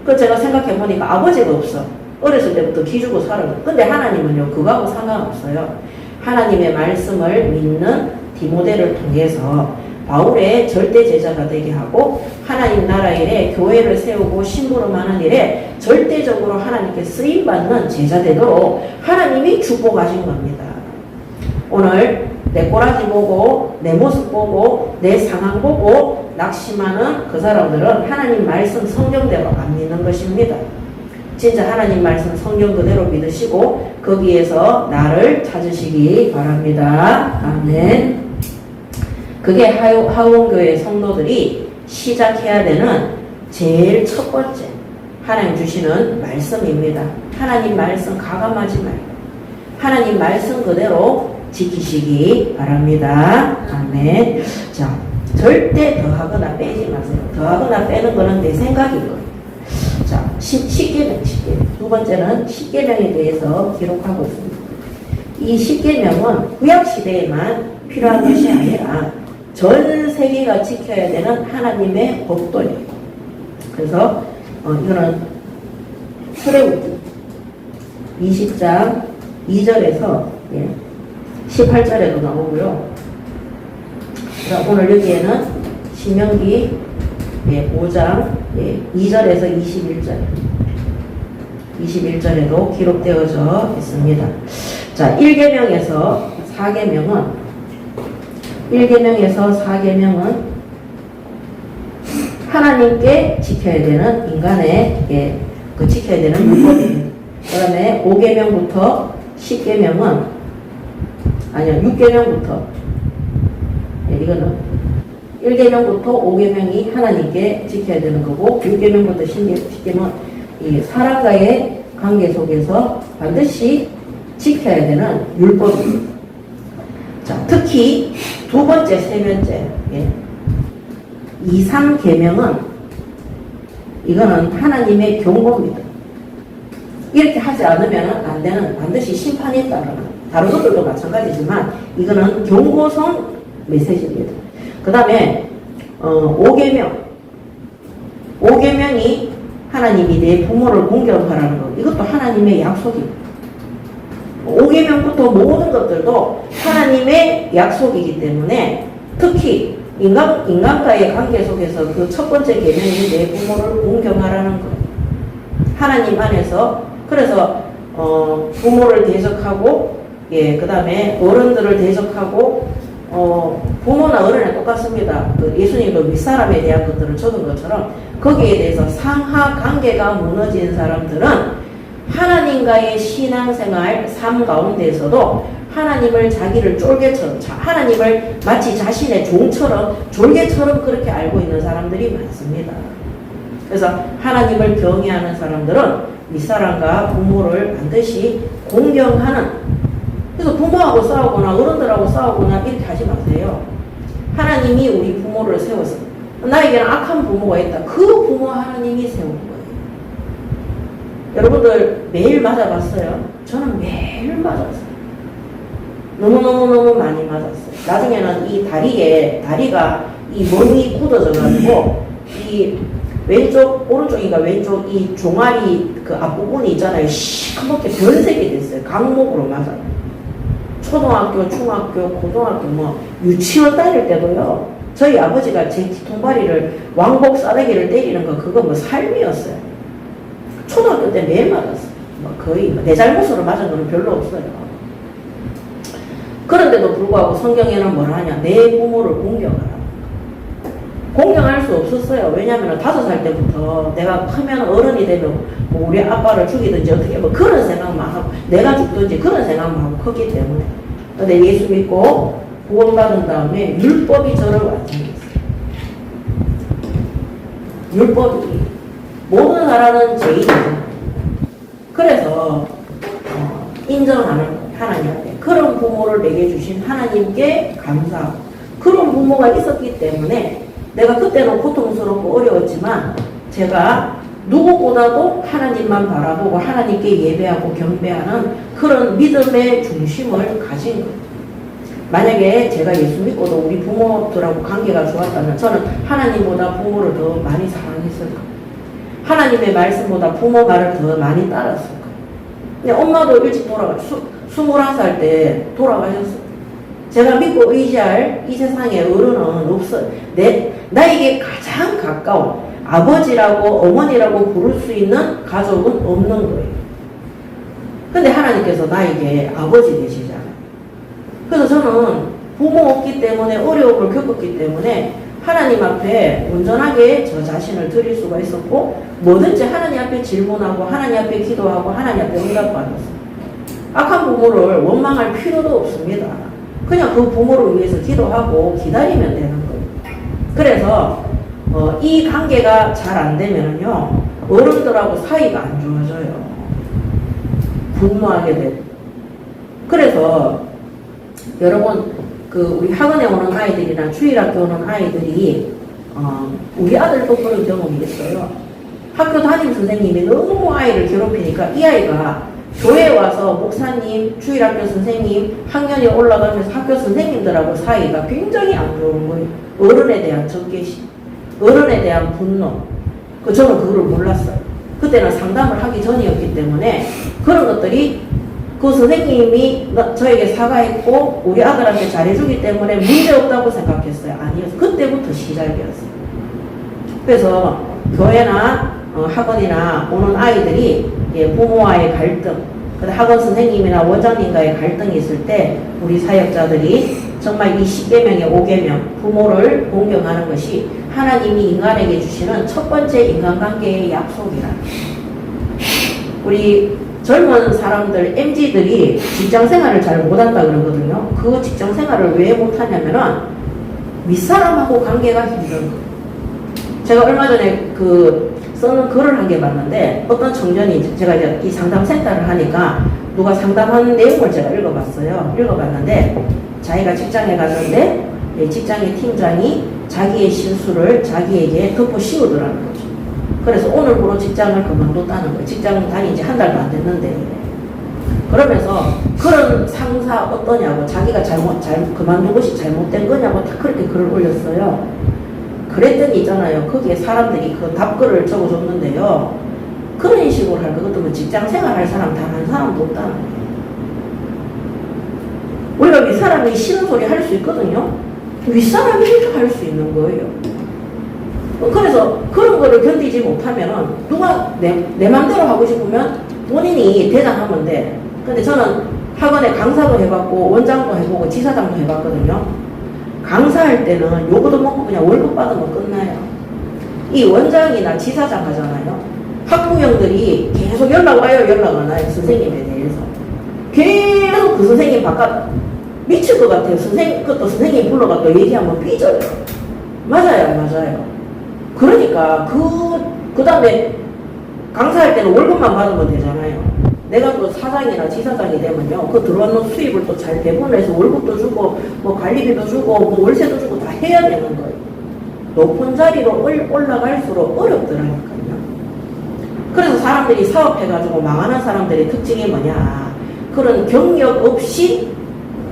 그래서 제가 생각해보니까 아버지가 없어. 어렸을 때부터 기주고 살아요. 근데 하나님은요, 그거하고 상관없어요. 하나님의 말씀을 믿는 디모데를 통해서 바울의 절대 제자가 되게 하고 하나님 나라 일에 교회를 세우고 심부름하는 일에 절대적으로 하나님께 쓰임받는 제자 되도록 하나님이 축복하신 겁니다. 오늘 내 꼬라지 보고 내 모습 보고 내 상황 보고 낙심하는 그 사람들은 하나님 말씀 성경대로 안 믿는 것입니다. 진짜 하나님 말씀 성경 그대로 믿으시고 거기에서 나를 찾으시기 바랍니다. 아멘. 그게 하원교회 성도들이 시작해야 되는 제일 첫 번째 하나님 주시는 말씀입니다. 하나님 말씀 가감하지 말고 하나님 말씀 그대로 지키시기 바랍니다. 아멘. 자, 절대 더하거나 빼지 마세요. 더하거나 빼는 거는 내 생각인 거예요. 자, 10계명. 두 번째는 10계명에 대해서 기록하고 있습니다. 이 10계명은 구약시대에만 필요한 것이 아니라 전 세계가 지켜야 되는 하나님의 법도예요. 그래서 이거는 출애굽기 20장 2절에서 18절에도 나오고요. 자, 오늘 여기에는 신명기 5장 2절에서 21절에도 기록되어져 있습니다. 자, 1계명에서 4계명은 하나님께 지켜야 되는 인간의 지켜야 되는 율법입니다. 그 다음에 5계명부터 10계명은 아니요 6계명부터 이거는 1계명부터 5계명이 하나님께 지켜야 되는 거고 6계명부터 10계명은 이 사람과의 관계 속에서 반드시 지켜야 되는 율법입니다. 자, 특히 두 번째, 세 번째 2, 3계명은 이거는 하나님의 경고입니다. 이렇게 하지 않으면 안 되는 반드시 심판이 따르는 다른 것들도 마찬가지지만 이거는 경고성 메시지입니다. 그 다음에 5계명이 하나님이 내 부모를 공경하라는 것, 이것도 하나님의 약속입니다. 5계명부터 모든 것들도 하나님의 약속이기 때문에 특히 인간과의 관계 속에서 그 첫 번째 계명이 내 부모를 공경하라는 것. 하나님 안에서 그래서 부모를 대적하고 그 다음에 어른들을 대적하고 부모나 어른에 똑같습니다. 그 예수님도 윗사람에 대한 것들을 적은 것처럼 거기에 대해서 상하 관계가 무너진 사람들은 하나님과의 신앙생활 삶 가운데에서도 하나님을 자기를 쫄개처럼 하나님을 마치 자신의 종처럼 졸개처럼 그렇게 알고 있는 사람들이 많습니다. 그래서 하나님을 경외하는 사람들은 윗사람과 부모를 반드시 공경하는, 그래서 부모하고 싸우거나 어른들하고 싸우거나 이렇게 하지 마세요. 하나님이 우리 부모를 세웠습니다. 나에게는 악한 부모가 있다. 그 부모 하나님이 세운 거예요. 여러분들 매일 맞아봤어요? 저는 매일 맞았어요. 너무너무 많이 맞았어요. 나중에는 이 다리가 이 멍이 굳어져가지고 이 왼쪽, 오른쪽인가 왼쪽 이 종아리 그 앞부분이 있잖아요. 시커멓게 변색이 됐어요. 강목으로 맞아요. 초등학교, 중학교, 고등학교, 유치원 다닐 때도요. 저희 아버지가 제 뒤통바리를 왕복 싸대기를 때리는 거 그거 삶이었어요. 초등학교 때 매일 맞았어요. 거의 내 잘못으로 맞은 거는 별로 없어요. 그런데도 불구하고 성경에는 뭐라 하냐? 내 부모를 공경하라. 공경할 수 없었어요. 왜냐하면 5살 때부터 내가 크면 어른이 되면 우리 아빠를 죽이든지 어떻게 그런 생각만 하고 내가 죽든지 그런 생각만 하고 컸기 때문에. 근데 예수 믿고 구원받은 다음에 율법이 저를 완성했어요. 율법이 모든 나라는 죄인이죠. 그래서 인정하는 하나님한테 그런 부모를 내게 주신 하나님께 감사하고 그런 부모가 있었기 때문에 내가 그때는 고통스럽고 어려웠지만 제가 누구보다도 하나님만 바라보고 하나님께 예배하고 경배하는 그런 믿음의 중심을 가진 거예요. 만약에 제가 예수 믿고도 우리 부모들하고 관계가 좋았다면 저는 하나님보다 부모를 더 많이 사랑했을 거예요. 하나님의 말씀보다 부모 말을 더 많이 따랐을 거예요. 근데 엄마도 일찍 돌아가셨어요. 21살 때 돌아가셨어요. 제가 믿고 의지할 이 세상에 어른은 없어요. 나에게 가장 가까운 아버지라고 어머니라고 부를 수 있는 가족은 없는 거예요. 근데 하나님께서 나에게 아버지 되시잖아요. 그래서 저는 부모 없기 때문에 어려움을 겪었기 때문에 하나님 앞에 온전하게 저 자신을 드릴 수가 있었고 뭐든지 하나님 앞에 질문하고 하나님 앞에 기도하고 하나님 앞에 응답받았어요. 악한 부모를 원망할 필요도 없습니다. 그냥 그 부모를 위해서 기도하고 기다리면 되는 거예요. 그래서 이 관계가 잘 안 되면요 어른들하고 사이가 안 좋아져요. 분노하게 되고. 그래서 여러분 그 우리 학원에 오는 아이들이나 주일학교 오는 아이들이 우리 아들도 그런 경험이 있어요. 학교 담임 선생님이 너무 아이를 괴롭히니까 이 아이가 교회에 와서 목사님, 주일학교 선생님, 학년이 올라가면서 학교 선생님들하고 사이가 굉장히 안 좋은 거예요. 어른에 대한 적개심, 어른에 대한 분노. 저는 그걸 몰랐어요. 그때는 상담을 하기 전이었기 때문에 그런 것들이 그 선생님이 저에게 사과했고 우리 아들한테 잘해주기 때문에 문제없다고 생각했어요. 아니었어요. 그때부터 시작이었어요. 그래서 교회나 학원이나 오는 아이들이 부모와의 갈등, 학원 선생님이나 원장님과의 갈등이 있을 때 우리 사역자들이 정말 이 10계명의 5계명 부모를 공경하는 것이 하나님이 인간에게 주시는 첫 번째 인간관계의 약속이라. 우리 젊은 사람들, MZ들이 직장생활을 잘 못한다 그러거든요. 그 직장생활을 왜 못하냐면은 윗사람하고 관계가 힘든 거예요. 제가 얼마 전에 써는 글을 한 개 봤는데 어떤 청년이 제가 이제 이 상담센터를 하니까 누가 상담한 내용을 제가 읽어봤어요. 읽어봤는데 자기가 직장에 갔는데 직장의 팀장이 자기의 실수를 자기에게 덮어 씌우더라는 거죠. 그래서 오늘부로 직장을 그만뒀다는 거예요. 직장 다닌 지 한 달도 안 됐는데. 그러면서 그런 상사 어떠냐고 자기가 그만둔 것이 잘못된 거냐고 다 그렇게 글을 올렸어요. 그랬더니 있잖아요. 거기에 사람들이 그 답글을 적어줬는데요. 그런 식으로 할 것 같으면 직장 생활 할 사람 단 한 사람도 없다는 거예요. 우리가 윗사람이 싫은 소리 할 수 있거든요. 윗사람이 할 수 있는 거예요. 그래서 그런 거를 견디지 못하면은 누가 내 맘대로 하고 싶으면 본인이 대장하면 돼. 근데 저는 학원에 강사도 해봤고 원장도 해보고 지사장도 해봤거든요. 강사할 때는 요거도 먹고 그냥 월급 받으면 끝나요. 이 원장이나 지사장 하잖아요. 학부형들이 계속 연락 와요. 연락 안 와요. 선생님에 대해서. 계속 그 선생님 바깥 미칠 것 같아요. 그것도 선생님 불러가 또 얘기하면 삐져요. 맞아요. 그러니까 그 다음에 강사할 때는 월급만 받으면 되잖아요. 내가 또 사장이나 지사장이 되면요, 그 들어오는 수입을 또 잘 배분해서 월급도 주고, 뭐 관리비도 주고, 뭐 월세도 주고 다 해야 되는 거예요. 높은 자리로 올라갈수록 어렵더라니까요. 그래서 사람들이 사업해가지고 망하는 사람들의 특징이 뭐냐. 그런 경력 없이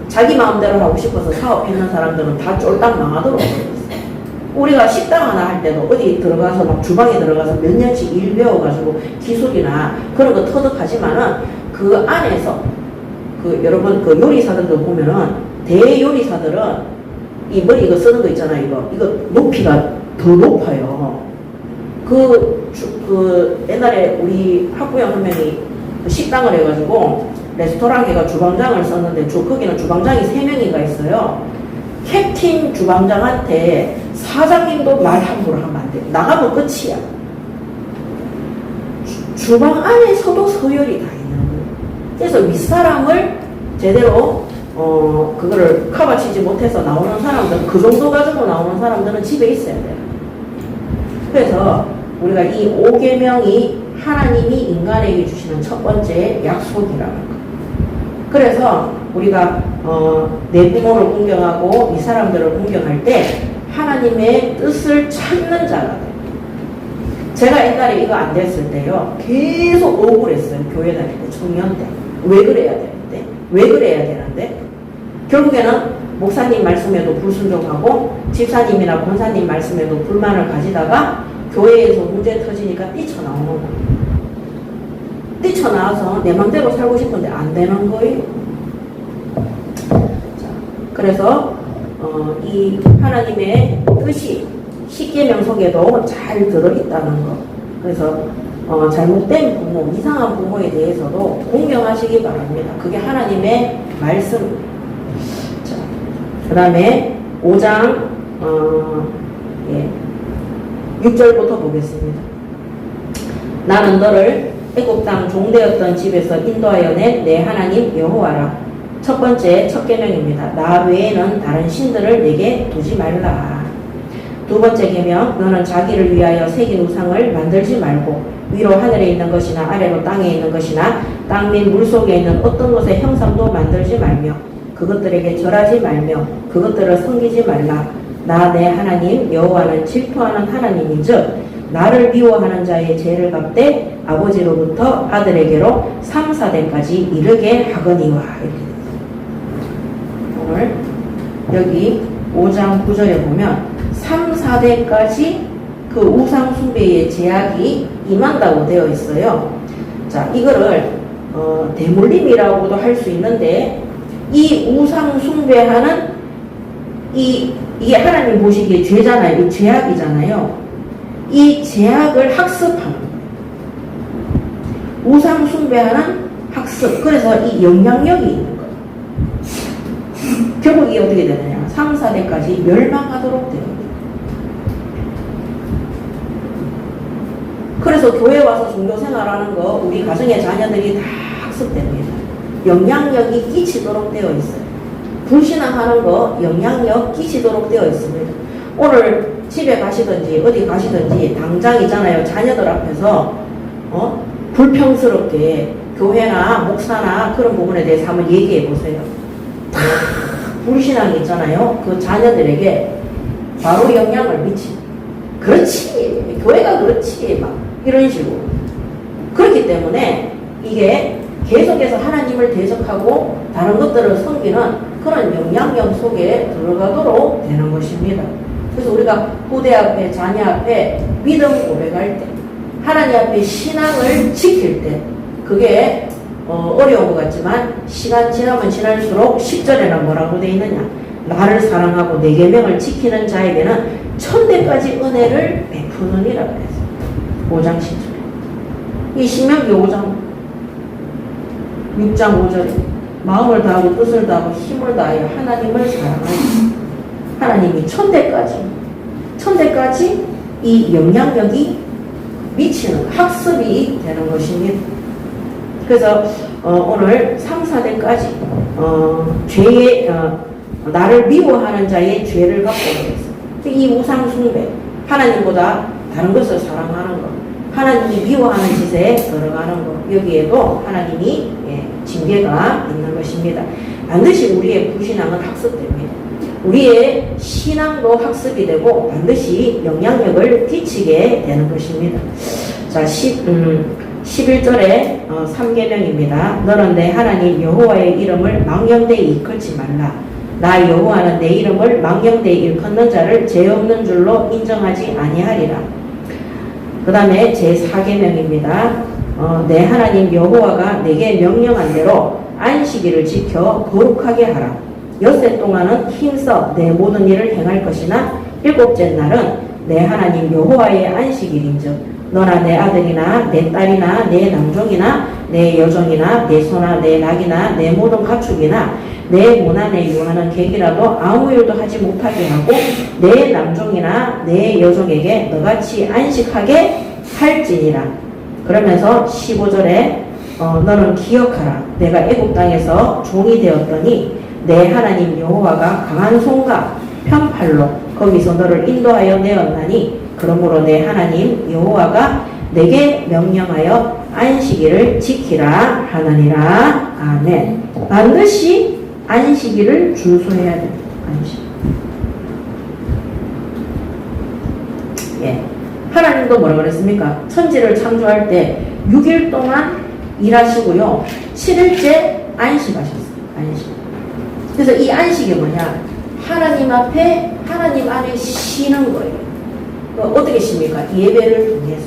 자기 마음대로 하고 싶어서 사업했는 사람들은 다 쫄딱 망하도록 되었어요. 우리가 식당 하나 할 때도 어디 들어가서 막 주방에 들어가서 몇 년씩 일 배워가지고 기술이나 그런 거 터득하지만은 그 안에서 여러분 요리사들도 보면은 대요리사들은 이 머리 이거 쓰는 거 있잖아요. 이거 높이가 더 높아요. 옛날에 우리 학부형 한 명이 식당을 해가지고 레스토랑에가 주방장을 썼는데 거기는 주방장이 3명인가 있어요. 캡틴 주방장한테 사장님도 말 함부로 하면 안 돼. 나가면 끝이야. 주방 안에서도 서열이 다 있는 거예요. 그래서 윗사람을 제대로 그거를 커버치지 못해서 나오는 사람들, 그 정도 가지고 나오는 사람들은 집에 있어야 돼요. 그래서 우리가 이 5계명이 하나님이 인간에게 주시는 첫 번째 약속이라는 거예요. 그래서 우리가 내 부모를 공경하고 이 사람들을 공경할 때 하나님의 뜻을 찾는 자가 돼요. 제가 옛날에 이거 안 됐을 때요, 계속 억울했어요. 교회 다닐 때, 청년 때. 왜 그래야 되는데? 왜 그래야 되는데? 결국에는 목사님 말씀에도 불순종하고 집사님이나 권사님 말씀에도 불만을 가지다가 교회에서 문제 터지니까 뛰쳐나오는 거예요. 뛰쳐나와서 내 맘대로 살고 싶은데 안 되는 거예요. 자, 그래서 이 하나님의 뜻이 10계명 속에도 잘 들어있다는 거. 그래서 잘못된 부모, 이상한 부모에 대해서도 공경하시기 바랍니다. 그게 하나님의 말씀입니다. 자, 그 다음에 5장 6절부터 보겠습니다. 나는 너를 애굽 땅 종되었던 집에서 인도하여 낸 내 하나님 여호와라. 첫 번째 첫 계명입니다. 나 외에는 다른 신들을 내게 두지 말라. 두 번째 계명, 너는 자기를 위하여 새긴 우상을 만들지 말고 위로 하늘에 있는 것이나 아래로 땅에 있는 것이나 땅 및 물속에 있는 어떤 것의 형상도 만들지 말며 그것들에게 절하지 말며 그것들을 섬기지 말라. 나 내 하나님 여호와는 질투하는 하나님인즉 나를 미워하는 자의 죄를 갚되 아버지로부터 아들에게로 3, 4대까지 이르게 하거니와. 오늘 여기 5장 9절에 보면 3, 4대까지 그 우상 숭배의 제약이 임한다고 되어 있어요. 자, 이거를 대물림이라고도 할 수 있는데, 이 우상 숭배하는 이게 하나님 보시기에 죄잖아요. 이 제약이잖아요. 이 제약을 학습하는 거예요. 우상 숭배하는 학습. 그래서 이 영향력이 있는 거예요. 결국 이게 어떻게 되느냐? 3, 4대까지 멸망하도록 되는 거예요. 그래서 교회 와서 종교생활하는 거 우리 가정의 자녀들이 다 학습됩니다. 영향력이 끼치도록 되어 있어요. 불신앙하는 거 영향력 끼치도록 되어 있습니다. 오늘 집에 가시든지 어디 가시든지 당장이잖아요. 자녀들 앞에서 불평스럽게 교회나 목사나 그런 부분에 대해서 한번 얘기해 보세요. 다 불신앙이 있잖아요. 그 자녀들에게 바로 영향을 미치. 그렇지, 교회가 그렇지, 막 이런 식으로. 그렇기 때문에 이게 계속해서 하나님을 대적하고 다른 것들을 섬기는 그런 영향력 속에 들어가도록 되는 것입니다. 그래서 우리가 후대 앞에, 자녀 앞에 믿음 고백할 때, 하나님 앞에 신앙을 지킬 때, 그게 어려운 것 같지만 시간 지나면 지날수록 10절에는 뭐라고 되어 있느냐? 나를 사랑하고 내 계명을 지키는 자에게는 천대까지 은혜를 베푸느니라 그랬어요. 5장 10절에. 이 신명기 5장 6장 5절에 마음을 다하고 뜻을 다하고 힘을 다하여 하나님을 사랑하여 하나님이 천대까지 이 영향력이 미치는 학습이 되는 것입니다. 그래서 오늘 3, 4대까지 죄의 나를 미워하는 자의 죄를 갖고 있어요. 이 우상 숭배, 하나님보다 다른 것을 사랑하는 것, 하나님이 미워하는 짓에 들어가는 것, 여기에도 하나님이 징계가 있는 것입니다. 반드시 우리의 불신앙은 학습됩니다. 우리의 신앙도 학습이 되고 반드시 영향력을 끼치게 되는 것입니다. 자, 11절에 3계명입니다. 너는 내 하나님 여호와의 이름을 망령되이 일컫지 말라. 나 여호와는 내 이름을 망령되이 일컫는 자를 죄 없는 줄로 인정하지 아니하리라. 그 다음에 제4계명입니다. 내 하나님 여호와가 내게 명령한 대로 안식일을 지켜 거룩하게 하라. 엿새 동안은 힘써 내 모든 일을 행할 것이나 일곱째 날은 내 하나님 여호와의 안식일인즉 너나 내 아들이나 내 딸이나 내 남종이나 내 여종이나 내 소나 내 낙이나 내 모든 가축이나 내 모나 내 유하는 객이라도 아무 일도 하지 못하게 하고 내 남종이나 내 여종에게 너같이 안식하게 할지니라. 그러면서 15절에 너는 기억하라. 내가 애굽 땅에서 종이 되었더니 내 하나님 여호와가 강한 손과 편팔로 거기서 너를 인도하여 내었나니 그러므로 내 하나님 여호와가 내게 명령하여 안식일을 지키라 하느니라. 아멘. 반드시 안식일을 준수해야 됩니다. 안식. 예. 하나님도 뭐라 그랬습니까? 천지를 창조할 때 6일 동안 일하시고요. 7일째 안식하셨어요. 안식. 그래서 이 안식이 뭐냐? 하나님 앞에, 하나님 안에 쉬는 거예요. 어떻게 쉽니까? 예배를 통해서.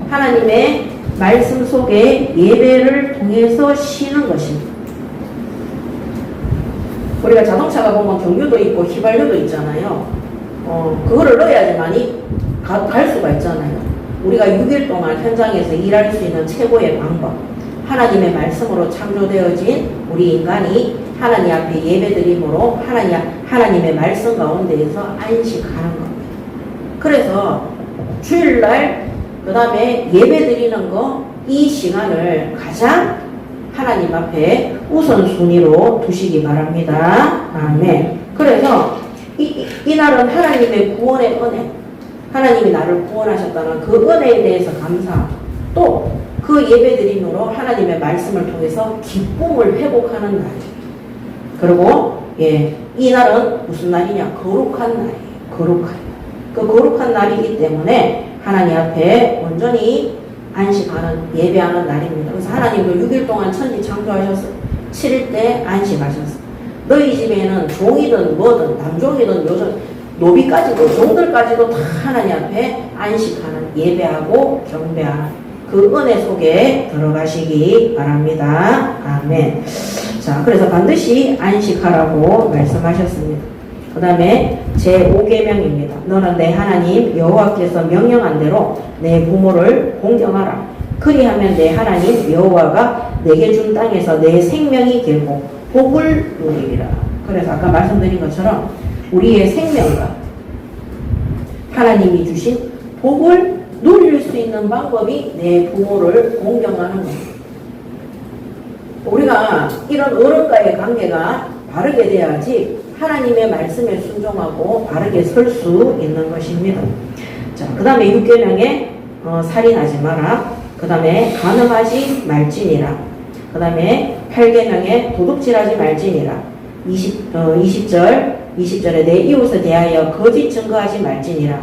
하나님의 말씀 속에 예배를 통해서 쉬는 것입니다. 우리가 자동차가 보면 경유도 있고 휘발유도 있잖아요. 그거를 넣어야지만이 갈 수가 있잖아요. 우리가 6일 동안 현장에서 일할 수 있는 최고의 방법. 하나님의 말씀으로 창조되어진 우리 인간이 하나님 앞에 예배드림으로 하나님의 말씀 가운데에서 안식하는 겁니다. 그래서 주일날 그 다음에 예배드리는 거, 이 시간을 가장 하나님 앞에 우선순위로 두시기 바랍니다. 아멘. 그래서 이 날은 하나님의 구원의 은혜, 하나님이 나를 구원하셨다는 그 은혜에 대해서 감사, 또 그 예배드림으로 하나님의 말씀을 통해서 기쁨을 회복하는 날입니다. 그리고 이 날은 무슨 날이냐? 거룩한 날이에요. 거룩한 날. 그 거룩한 날이기 때문에 하나님 앞에 온전히 안식하는 예배하는 날입니다. 그래서 하나님도 6일 동안 천지 창조하셨어요. 7일 때 안식하셨어요. 너희 집에는 종이든 뭐든 남종이든 여종 노비까지도 종들까지도 다 하나님 앞에 안식하는 예배하고 경배하는 그 은혜 속에 들어가시기 바랍니다. 아멘. 자, 그래서 반드시 안식하라고 말씀하셨습니다. 그 다음에 제5계명입니다. 너는 내 하나님 여호와께서 명령한 대로 내 부모를 공경하라. 그리하면 내 하나님 여호와가 내게 준 땅에서 내 생명이 길고 복을 누리리라. 그래서 아까 말씀드린 것처럼 우리의 생명과 하나님이 주신 복을 누릴 수 있는 방법이 내 부모를 공경하는 겁니다. 우리가 이런 어른과의 관계가 바르게 돼야지 하나님의 말씀에 순종하고 바르게 설 수 있는 것입니다. 자, 그 다음에 6계명에 살인하지 마라. 그 다음에 간음하지 말지니라. 그 다음에 8계명에 도둑질하지 말지니라. 20절에 내 이웃에 대하여 거짓 증거하지 말지니라.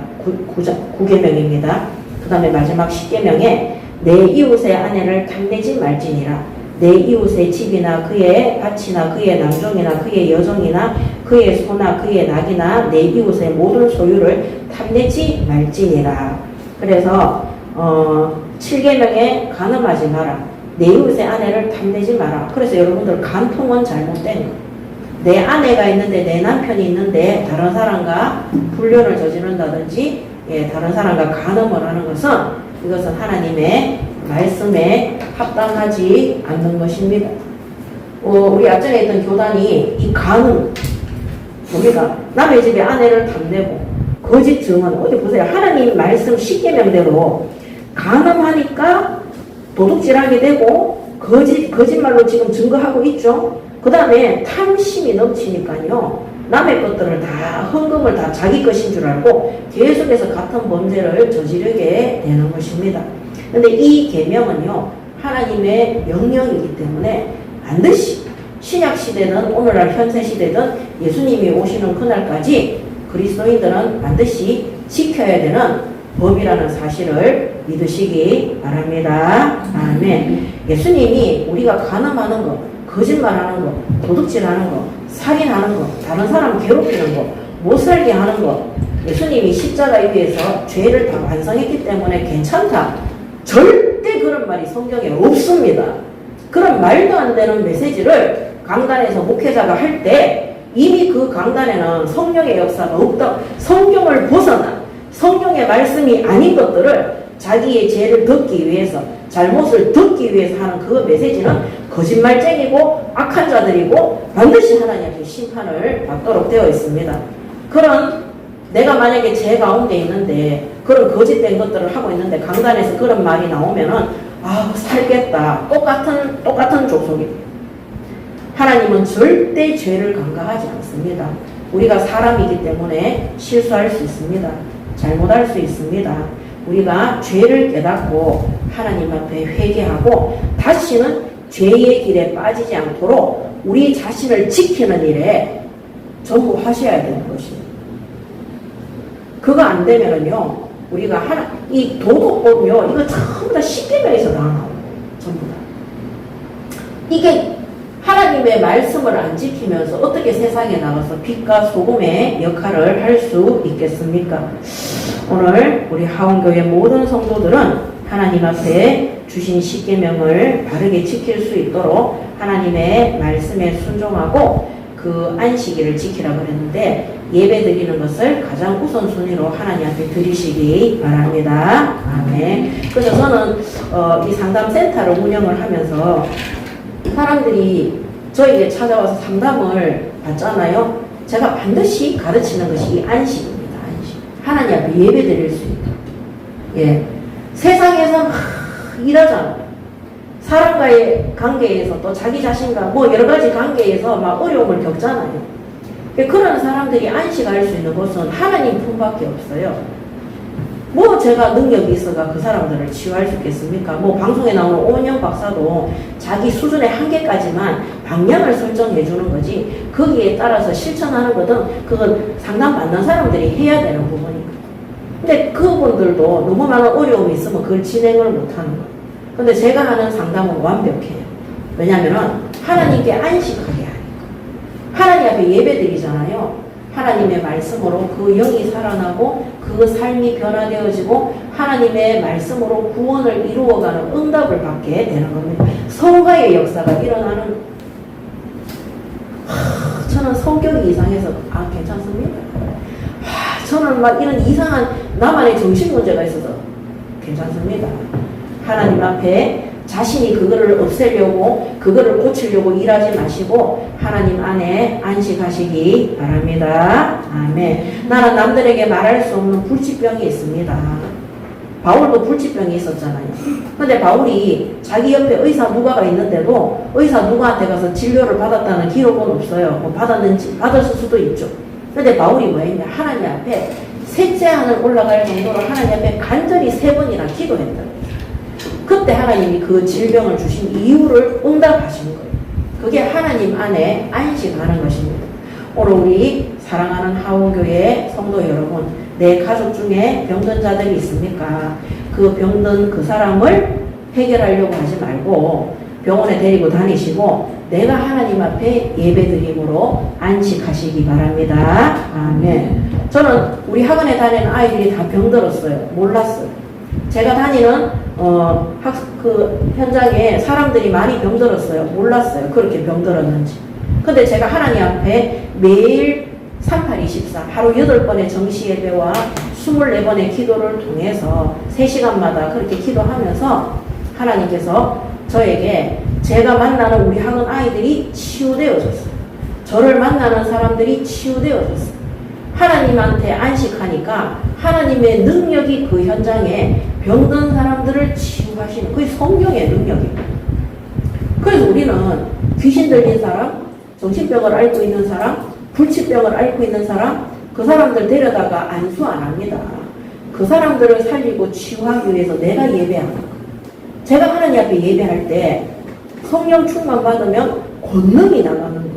9계명입니다. 그 다음에 마지막 10계명에 내 이웃의 아내를 탐내지 말지니라. 내 이웃의 집이나 그의 밭이나 그의 남종이나 그의 여종이나 그의 소나 그의 낙이나 내 이웃의 모든 소유를 탐내지 말지니라. 그래서 7계명에 간음하지 마라. 내 이웃의 아내를 탐내지 마라. 그래서 여러분들 간통은 잘못된 거예요. 내 아내가 있는데 내 남편이 있는데 다른 사람과 불륜을 저지른다든지 다른 사람과 간음을 하는 것은 이것은 하나님의 말씀에 합당하지 않는 것입니다. 우리 앞전에 있던 교단이 이 간음, 우리가 남의 집에 아내를 탐내고 거짓 증언, 어디 보세요. 하나님 말씀 10계명대로 간음하니까 도둑질하게 되고 거짓말로 지금 증거하고 있죠. 그 다음에 탐심이 넘치니까요. 남의 것들을 다 헌금을 다 자기 것인 줄 알고 계속해서 같은 범죄를 저지르게 되는 것입니다. 근데 이 계명은요 하나님의 명령이기 때문에 반드시 신약 시대든 오늘날 현세 시대든 예수님이 오시는 그날까지 그리스도인들은 반드시 지켜야 되는 법이라는 사실을 믿으시기 바랍니다. 아멘. 예수님이 우리가 간음하는 거, 거짓말하는 거, 도둑질하는 거, 살인하는 거, 다른 사람 괴롭히는 거, 못 살게 하는 거, 예수님이 십자가 위에서 죄를 다 완성했기 때문에 괜찮다. 절대 그런 말이 성경에 없습니다. 그런 말도 안 되는 메시지를 강단에서 목회자가 할 때 이미 그 강단에는 성령의 역사가 없다. 성경을 벗어나 성경의 말씀이 아닌 것들을 자기의 죄를 덮기 위해서, 잘못을 덮기 위해서 하는 그 메시지는 거짓말쟁이고 악한 자들이고 반드시 하나님 앞에 심판을 받도록 되어 있습니다. 그런 내가 만약에 죄 가운데 있는데 그런 거짓된 것들을 하고 있는데 강단에서 그런 말이 나오면은 살겠다. 똑같은 족속입니다. 하나님은 절대 죄를 간과하지 않습니다. 우리가 사람이기 때문에 실수할 수 있습니다. 잘못할 수 있습니다. 우리가 죄를 깨닫고 하나님 앞에 회개하고 다시는 죄의 길에 빠지지 않도록 우리 자신을 지키는 일에 전부 하셔야 되는 것입니다. 그거 안 되면은요, 우리가 이 도덕법이요, 이거 전부 다 10계명에서 나와요. 전부 다. 이게 하나님의 말씀을 안 지키면서 어떻게 세상에 나가서 빛과 소금의 역할을 할 수 있겠습니까? 오늘 우리 하원교회 모든 성도들은 하나님 앞에 주신 10계명을 바르게 지킬 수 있도록 하나님의 말씀에 순종하고 그 안식일을 지키라고 했는데 예배 드리는 것을 가장 우선순위로 하나님 앞에 드리시기 바랍니다. 아멘. 그래서 저는 이 상담센터를 운영을 하면서 사람들이 저에게 찾아와서 상담을 받잖아요. 제가 반드시 가르치는 것이 이 안식입니다. 안식. 하나님 앞에 예배 드릴 수 있다. 세상에서 일하잖아요. 사람과의 관계에서 또 자기 자신과 여러 가지 관계에서 막 어려움을 겪잖아요. 그런 사람들이 안식할 수 있는 곳은 하나님 품밖에 없어요. 뭐 제가 능력이 있어가 그 사람들을 치유할 수 있겠습니까? 뭐 방송에 나오는 오은영 박사도 자기 수준의 한계까지만 방향을 설정해 주는 거지 거기에 따라서 실천하는 거든 그건 상담받는 사람들이 해야 되는 부분이거든. 근데 그분들도 너무 많은 어려움이 있으면 그걸 진행을 못하는 거예요. 근데 제가 하는 상담은 완벽해요. 왜냐면은 하나님께 안식하게 하니까. 하나님 앞에 예배 드리잖아요. 하나님의 말씀으로 그 영이 살아나고 그 삶이 변화되어지고 하나님의 말씀으로 구원을 이루어가는 응답을 받게 되는 겁니다. 성화의 역사가 일어나는 저는 성격이 이상해서 괜찮습니다. 저는 막 이런 이상한 나만의 정신 문제가 있어서 괜찮습니다. 하나님 앞에 자신이 그거를 없애려고 그거를 고치려고 일하지 마시고 하나님 안에 안식하시기 바랍니다. 아멘. 나는 남들에게 말할 수 없는 불치병이 있습니다. 바울도 불치병이 있었잖아요. 근데 바울이 자기 옆에 의사 누가가 있는데도 의사 누가한테 가서 진료를 받았다는 기록은 없어요. 뭐 받았을 수도 있죠. 근데 바울이 뭐 했냐? 하나님 앞에 셋째 하늘 올라갈 정도로 하나님 앞에 간절히 3번이나 기도했다. 그때 하나님이 그 질병을 주신 이유를 응답하신 거예요. 그게 하나님 안에 안식하는 것입니다. 오늘 우리 사랑하는 하우교회 성도 여러분, 내 가족 중에 병든 자들이 있습니까? 그 병든 그 사람을 해결하려고 하지 말고 병원에 데리고 다니시고 내가 하나님 앞에 예배드림으로 안식하시기 바랍니다. 아멘. 저는 우리 학원에 다니는 아이들이 다 병들었어요. 몰랐어요. 제가 다니는 현장에 사람들이 많이 병들었어요. 몰랐어요. 그렇게 병들었는지. 근데 제가 하나님 앞에 매일 3824 하루 8번의 정시 예배와 24번의 기도를 통해서 3시간마다 그렇게 기도하면서 하나님께서 저에게 제가 만나는 우리 학원 아이들이 치유되어졌어요. 저를 만나는 사람들이 치유되어졌어요. 하나님한테 안식하니까 하나님의 능력이 그 현장에 병든 사람들을 치유하시는 그게 성령의 능력입니다. 그래서 우리는 귀신 들린 사람, 정신병을 앓고 있는 사람, 불치병을 앓고 있는 사람 그 사람들 데려다가 안수 안 합니다. 그 사람들을 살리고 치유하기 위해서 내가 예배하는 거예요. 제가 하나님 앞에 예배할 때 성령 충만 받으면 권능이 나가는 거예요.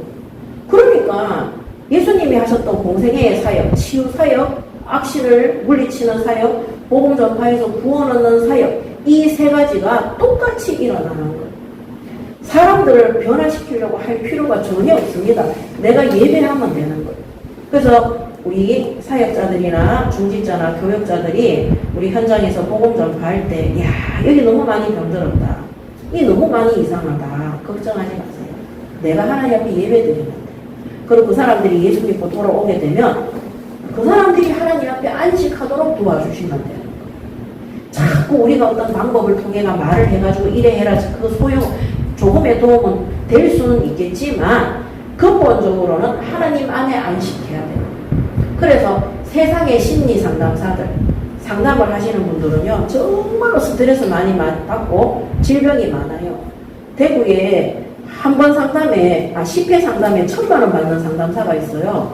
그러니까 예수님이 하셨던 공생애의 사역, 치유 사역, 악신을 물리치는 사역, 복음 전파에서 구원 얻는 사역, 이 3가지가 똑같이 일어나는 거예요. 사람들을 변화시키려고 할 필요가 전혀 없습니다. 내가 예배하면 되는 거예요. 그래서 우리 사역자들이나 중직자나 교역자들이 우리 현장에서 복음 전파할 때, 야, 여기 너무 많이 병들었다. 이 너무 많이 이상하다. 걱정하지 마세요. 내가 하나님 앞에 예배드리면 돼. 그리고 그 사람들이 예수 믿고 돌아오게 되면 그 사람들이 하나님 앞에 안식하도록 도와주시면 돼요. 자꾸 우리가 어떤 방법을 통해 말을 해가지고 이래 해라 그 소용 조금의 도움은 될 수는 있겠지만 근본적으로는 하나님 안에 안식해야 돼요. 그래서 세상의 심리 상담사들 상담을 하시는 분들은요 정말로 스트레스 많이 받고 질병이 많아요. 대구에 한 번 상담에 10회 상담에 1,000만 원 받는 상담사가 있어요.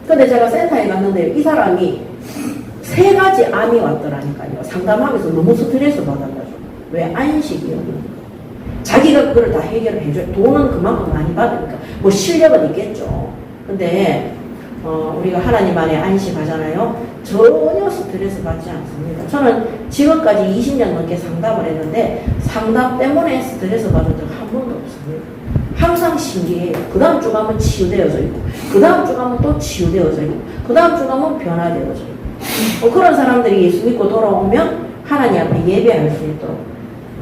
근데 제가 센터에 갔는데 이 사람이 3가지 암이 왔더라니까요. 상담하면서 너무 스트레스 받아가지고. 왜? 안식이 없는 거예요. 자기가 그걸 다 해결을 해줘요. 돈은 그만큼 많이 받으니까. 뭐 실력은 있겠죠. 근데 우리가 하나님 안에 안식하잖아요. 전혀 스트레스 받지 않습니다. 저는 지금까지 20년 넘게 상담을 했는데 상담 때문에 스트레스 받은 적 한 번도 없습니다. 항상 신기해요. 그 다음 주 가면 치유되어져 있고 그 다음 주 가면 또 치유되어져 있고 그 다음 주 가면 변화되어져 있고 그런 사람들이 예수 믿고 돌아오면 하나님 앞에 예배할 수 있도록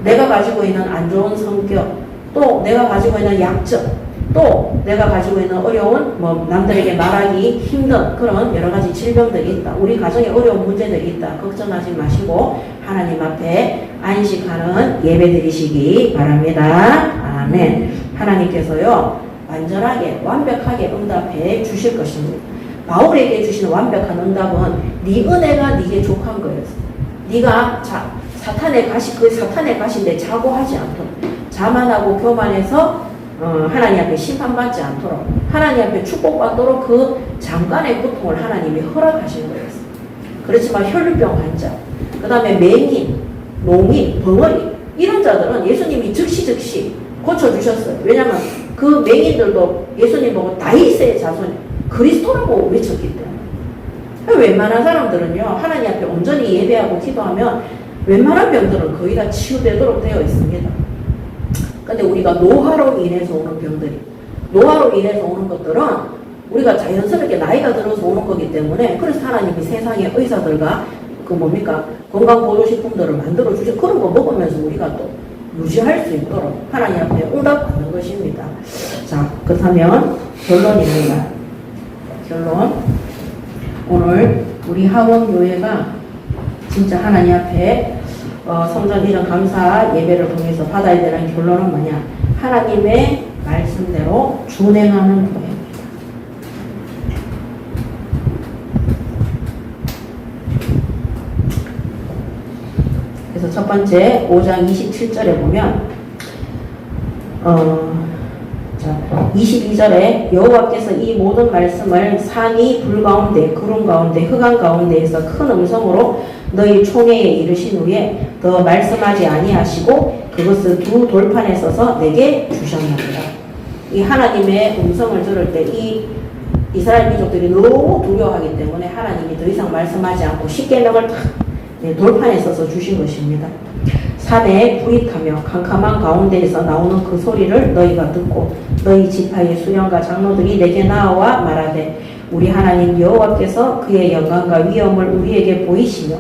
내가 가지고 있는 안 좋은 성격 또 내가 가지고 있는 약점 또 내가 가지고 있는 어려운 남들에게 말하기 힘든 그런 여러 가지 질병들이 있다. 우리 가정에 어려운 문제들이 있다. 걱정하지 마시고 하나님 앞에 안식하는 예배 드리시기 바랍니다. 아멘. 하나님께서요 완전하게 완벽하게 응답해 주실 것입니다. 바울에게 주시는 완벽한 응답은 네 은혜가 네게 족한 거였어. 네가 사탄의 가시인데 자고하지 않도록 자만하고 교만해서 하나님 앞에 심판받지 않도록 하나님 앞에 축복받도록 그 잠깐의 고통을 하나님이 허락하신 거였어요. 그렇지만 혈류병 환자 그 다음에 맹인, 농인, 벙어리 이런 자들은 예수님이 즉시 고쳐주셨어요. 왜냐하면 그 맹인들도 예수님 보고 다윗의 자손 그리스도라고 외쳤기 때문에. 웬만한 사람들은요 하나님 앞에 온전히 예배하고 기도하면 웬만한 병들은 거의 다 치유되도록 되어 있습니다. 근데 우리가 노화로 인해서 오는 병들이, 노화로 인해서 오는 것들은 우리가 자연스럽게 나이가 들어서 오는 거기 때문에, 그래서 하나님이 세상의 의사들과 그 뭡니까 건강보조식품들을 만들어 주신 그런 거 먹으면서 우리가 또 유지할 수 있도록 하나님 앞에 응답받는 것입니다. 자, 그렇다면 결론입니다. 결론. 오늘 우리 하원교회가 진짜 하나님 앞에 성전 이전 감사 예배를 통해서 받아야 되는 결론은 뭐냐? 하나님의 말씀대로 준행하는 교회입니다. 그래서 첫 번째 5장 27절에 보면 22절에 여호와께서 이 모든 말씀을 산이 불 가운데 구름 가운데 흑암 가운데에서 큰 음성으로 너희 총회에 이르신 후에 더 말씀하지 아니하시고 그것을 두 돌판에 써서 내게 주셨나이다. 이 하나님의 음성을 들을 때 이 이스라엘 민족들이 너무 두려워하기 때문에 하나님이 더 이상 말씀하지 않고 십계명을 딱 돌판에 써서 주신 것입니다. 산에 불이 타며 캄캄한 가운데에서 나오는 그 소리를 너희가 듣고 너희 지파의 수령과 장로들이 내게 나와 말하되 우리 하나님 여호와께서 그의 영광과 위엄을 우리에게 보이시며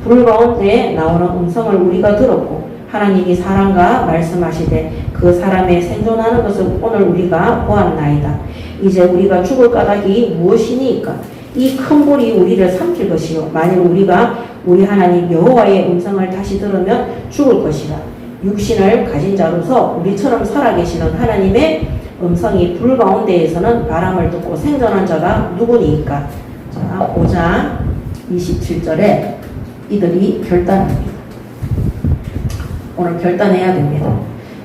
불 가운데 나오는 음성을 우리가 들었고 하나님이 사람과 말씀하시되 그 사람의 생존하는 것을 오늘 우리가 보았나이다. 이제 우리가 죽을 까닭이 무엇이니까? 이 큰 불이 우리를 삼킬 것이요 만일 우리가 우리 하나님 여호와의 음성을 다시 들으면 죽을 것이라. 육신을 가진 자로서 우리처럼 살아계시는 하나님의 음성이 불 가운데에서는 바람을 듣고 생존한 자가 누구니까? 자, 5장 27절에 이들이 결단합니다. 오늘 결단해야 됩니다.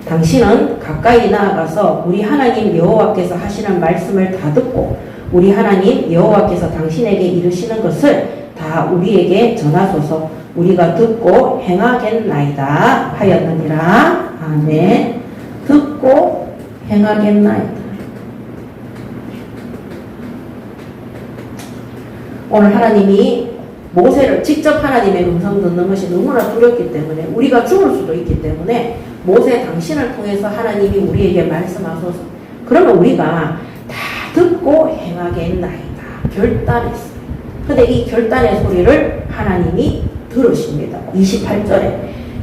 당신은 가까이 나아가서 우리 하나님 여호와께서 하시는 말씀을 다 듣고 우리 하나님 여호와께서 당신에게 이르시는 것을 다 우리에게 전하소서. 우리가 듣고 행하겠나이다 하였느니라. 아멘. 듣고 행하겠나이다. 오늘 하나님이 모세를 직접 하나님의 음성 듣는 것이 너무나 두렵기 때문에 우리가 죽을 수도 있기 때문에 모세 당신을 통해서 하나님이 우리에게 말씀하소서. 그러면 우리가 다 듣고 행하겠나이다 결단했어요. 근데 이 결단의 소리를 하나님이 들으십니다. 28절에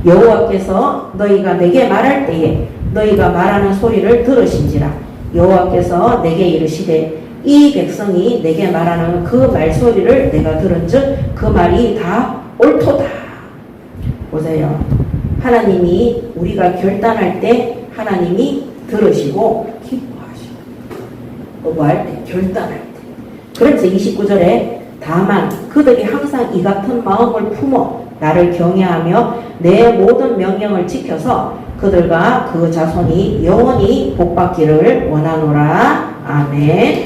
여호와께서 너희가 내게 말할 때에 너희가 말하는 소리를 들으신지라. 여호와께서 내게 이르시되 이 백성이 내게 말하는 그 말소리를 내가 들은즉 그 말이 다 옳도다. 보세요. 하나님이 우리가 결단할 때 하나님이 들으시고 기뻐하시고 뭐 할 때? 결단할 때. 그래서 29절에 다만 그들이 항상 이 같은 마음을 품어 나를 경외하며 내 모든 명령을 지켜서 그들과 그 자손이 영원히 복받기를 원하노라. 아멘.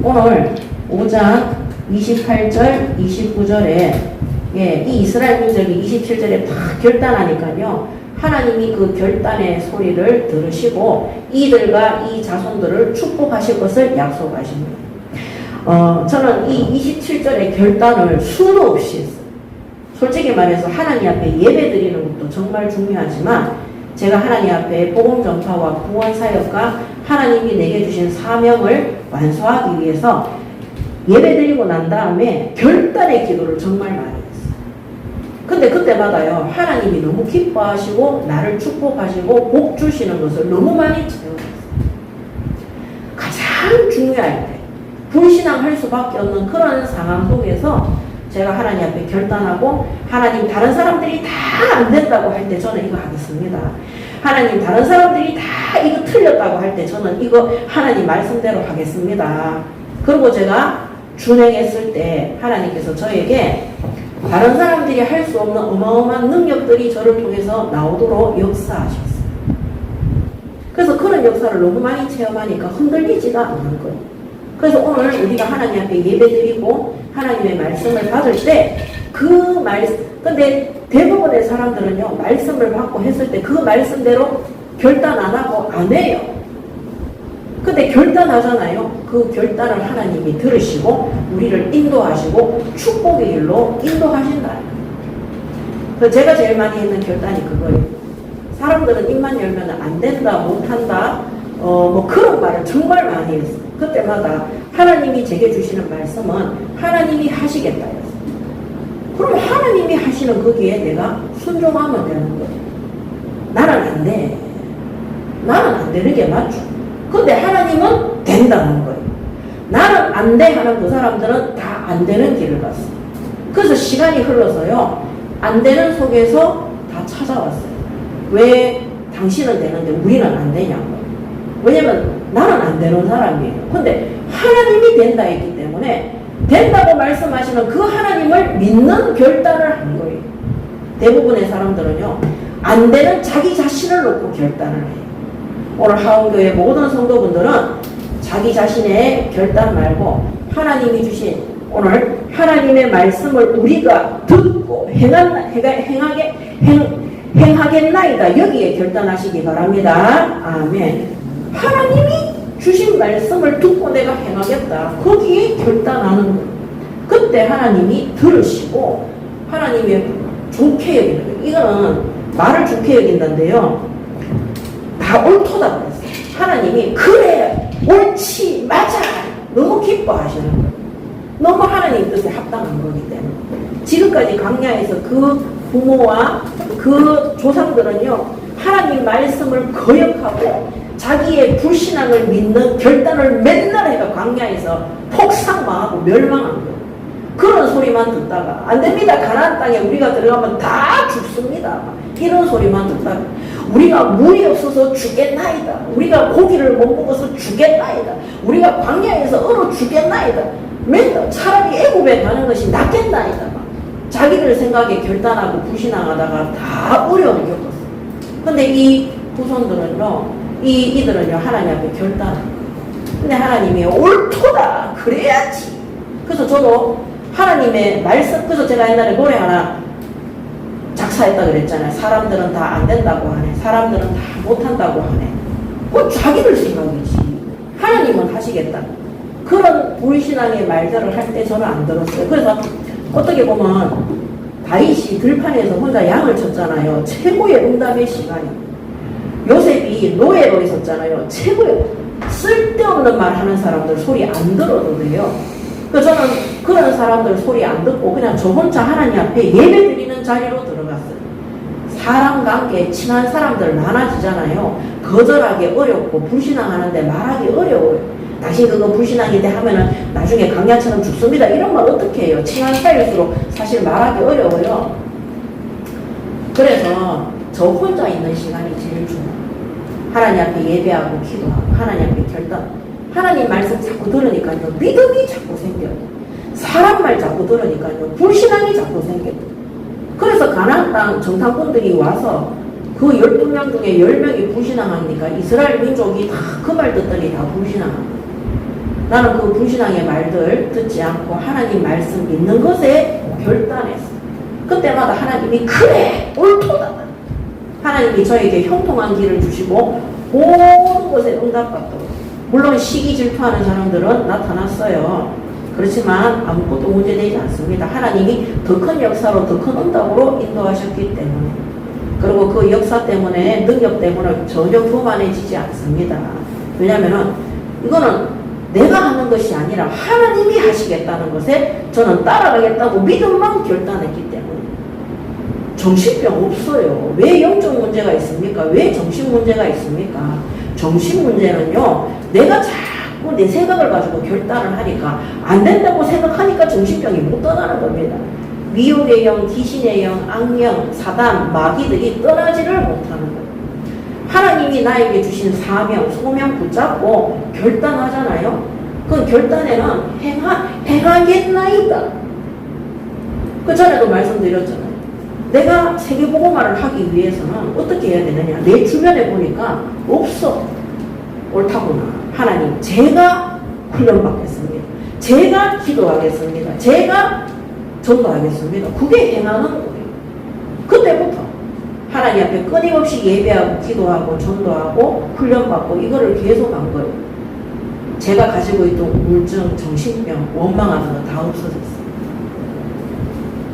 오늘 5장 28절 29절에 이 이스라엘 민족이 27절에 다 결단하니까요 하나님이 그 결단의 소리를 들으시고 이들과 이 자손들을 축복하실 것을 약속하십니다. 저는 이 27절의 결단을 수도 없이 했어요. 솔직히 말해서 하나님 앞에 예배 드리는 것도 정말 중요하지만 제가 하나님 앞에 복음 전파와 구원 사역과 하나님이 내게 주신 사명을 완수하기 위해서 예배 드리고 난 다음에 결단의 기도를 정말 많이 했어요. 근데 그때마다요 하나님이 너무 기뻐하시고 나를 축복하시고 복 주시는 것을 너무 많이 체험했어요. 가장 중요할 때 불신앙할 수밖에 없는 그런 상황 속에서 제가 하나님 앞에 결단하고 하나님 다른 사람들이 다 안 된다고 할 때 저는 이거 하겠습니다. 하나님 다른 사람들이 다 이거 틀렸다고 할 때 저는 이거 하나님 말씀대로 하겠습니다. 그리고 제가 준행했을 때 하나님께서 저에게 다른 사람들이 할 수 없는 어마어마한 능력들이 저를 통해서 나오도록 역사하셨어요. 그래서 그런 역사를 너무 많이 체험하니까 흔들리지가 않는 거예요. 그래서 오늘 우리가 하나님 앞에 예배드리고 하나님의 말씀을 받을 때 그 근데 대부분의 사람들은요, 말씀을 받고 했을 때 그 말씀대로 결단 안 하고 안 해요. 근데 결단하잖아요. 그 결단을 하나님이 들으시고 우리를 인도하시고 축복의 길로 인도하신다. 그래서 제가 제일 많이 했는 결단이 그거예요. 사람들은 입만 열면 안 된다, 못한다, 뭐 그런 말을 정말 많이 했어요. 그때마다 하나님이 제게 주시는 말씀은 하나님이 하시겠다. 그럼 하나님이 하시는 거기에 내가 순종하면 되는 거예요. 나는 안 돼. 나는 안 되는 게 맞죠. 근데 하나님은 된다는 거예요. 나는 안 돼 하는 그 사람들은 다 안 되는 길을 갔어요. 그래서 시간이 흘러서요, 안 되는 속에서 다 찾아왔어요. 왜 당신은 되는데 우리는 안 되냐고. 왜냐면 나는 안 되는 사람이에요. 근데 하나님이 된다 했기 때문에 된다고 말씀하시는 그 하나님을 믿는 결단을 한 거예요. 대부분의 사람들은요, 안 되는 자기 자신을 놓고 결단을 해요. 오늘 하원교회 모든 성도분들은 자기 자신의 결단 말고 하나님이 주신 오늘 하나님의 말씀을 우리가 듣고 행하겠나이다. 여기에 결단하시기 바랍니다. 아멘. 하나님이 주신 말씀을 듣고 내가 행하겠다. 거기에 결단하는 거예요. 그때 하나님이 들으시고 하나님이 좋게 여기는 거예요. 이거는 말을 좋게 여긴다는데요, 다 옳도다 그랬어요. 하나님이 그래, 옳지, 맞아, 너무 기뻐하시는 거예요. 너무 하나님 뜻에 합당한 거기 때문에. 지금까지 광야에서 그 부모와 그 조상들은요, 하나님 말씀을 거역하고 자기의 불신앙을 믿는 결단을 맨날 해가 광야에서 폭삭망하고 멸망한 거예요. 그런 소리만 듣다가 안 됩니다. 가나안 땅에 우리가 들어가면 다 죽습니다. 이런 소리만 듣다가 우리가 물이 없어서 죽겠나이다. 우리가 고기를 못 먹어서 죽겠나이다. 우리가 광야에서 얼어 죽겠나이다. 맨날 차라리 애굽에 가는 것이 낫겠나이다. 자기들 생각에 결단하고 불신앙하다가 다 어려움을 겪었어요. 근데 이 후손들은요, 이들은요, 하나님 앞에 결단한 거예요. 근데 하나님이 옳도다, 그래야지. 그래서 저도 하나님의 말씀, 그래서 제가 옛날에 노래 하나 작사했다 그랬잖아요. 사람들은 다 안 된다고 하네. 사람들은 다 못한다고 하네. 그건 자기들 생각이지. 하나님은 하시겠다. 그런 불신앙의 말들을 할 때 저는 안 들었어요. 그래서 어떻게 보면 다윗이 들판에서 혼자 양을 쳤잖아요. 최고의 응답의 시간이에요. 요셉이 노예로 있었잖아요. 최고의 쓸데없는 말 하는 사람들 소리 안 들어도 돼요. 그래서 저는 그런 사람들 소리 안 듣고 그냥 저 혼자 하나님 앞에 예배 드리는 자리로 들어갔어요. 사람 관계 친한 사람들 많아지잖아요. 거절하기 어렵고 불신앙하는데 말하기 어려워요. 당신 그거 불신앙인데 하면은 나중에 강야처럼 죽습니다. 이런 말 어떻게 해요? 친한 사이일수록 사실 말하기 어려워요. 그래서 저 혼자 있는 시간이 제일 중요해요. 하나님 앞에 예배하고 기도하고 하나님 앞에 결단. 하나님 말씀 자꾸 들으니까요, 믿음이 자꾸 생겨요. 사람 말 자꾸 들으니까요, 불신앙이 자꾸 생겨요. 그래서 가나안 땅 정탐꾼들이 와서 그 12명 중에 10명이 불신앙하니까 이스라엘 민족이 다 그 말 듣더니 다 불신앙합니다. 나는 그 불신앙의 말들 듣지 않고 하나님 말씀 믿는 것에 결단했어. 그때마다 하나님이 그래, 옳도다. 하나님이 저에게 형통한 길을 주시고 모든 것에 응답받도록. 물론 시기 질투하는 사람들은 나타났어요. 그렇지만 아무것도 문제되지 않습니다. 하나님이 더 큰 역사로 더 큰 응답으로 인도하셨기 때문에. 그리고 그 역사 때문에, 능력 때문에 전혀 교만해지지 않습니다. 왜냐하면 이거는 내가 하는 것이 아니라 하나님이 하시겠다는 것에 저는 따라가겠다고 믿음만 결단했기 때문에. 정신병 없어요. 왜 영적 문제가 있습니까? 왜 정신 문제가 있습니까? 정신 문제는요, 내가 자꾸 내 생각을 가지고 결단을 하니까 안 된다고 생각하니까 정신병이 못 떠나는 겁니다. 미혹의 영, 귀신의 영, 악령, 사단, 마귀들이 떠나지를 못하는 거예요. 하나님이 나에게 주신 사명, 소명 붙잡고 결단하잖아요. 그 결단에는 행하겠나이다. 그 전에도 말씀드렸잖아요. 내가 세계복음화를 하기 위해서는 어떻게 해야 되느냐. 내 주변에 보니까 없어. 옳다구나. 하나님, 제가 훈련받겠습니다. 제가 기도하겠습니다. 제가 전도하겠습니다. 그게 행하는 거예요. 그때부터 하나님 앞에 끊임없이 예배하고 기도하고 전도하고 훈련받고 이거를 계속 한 거예요. 제가 가지고 있던 우울증, 정신병, 원망하는 거 다 없어졌어요.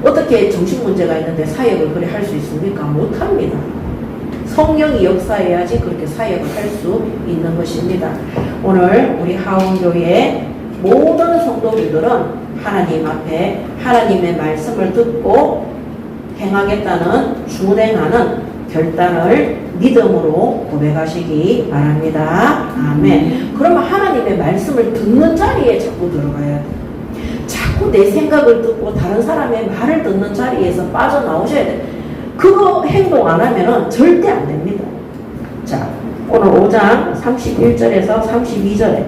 어떻게 정신문제가 있는데 사역을 그래 할 수 있습니까? 못합니다. 성령이 역사해야지 그렇게 사역을 할 수 있는 것입니다. 오늘 우리 하원교회 모든 성도들은 하나님 앞에 하나님의 말씀을 듣고 행하겠다는 준행하는 결단을 믿음으로 고백하시기 바랍니다. 아멘. 그러면 하나님의 말씀을 듣는 자리에 자꾸 들어가야 돼요. 자꾸 내 생각을 듣고 다른 사람의 말을 듣는 자리에서 빠져나오셔야 돼요. 그거 행동 안 하면은 절대 안 됩니다. 자, 오늘 5장 31절에서 32절에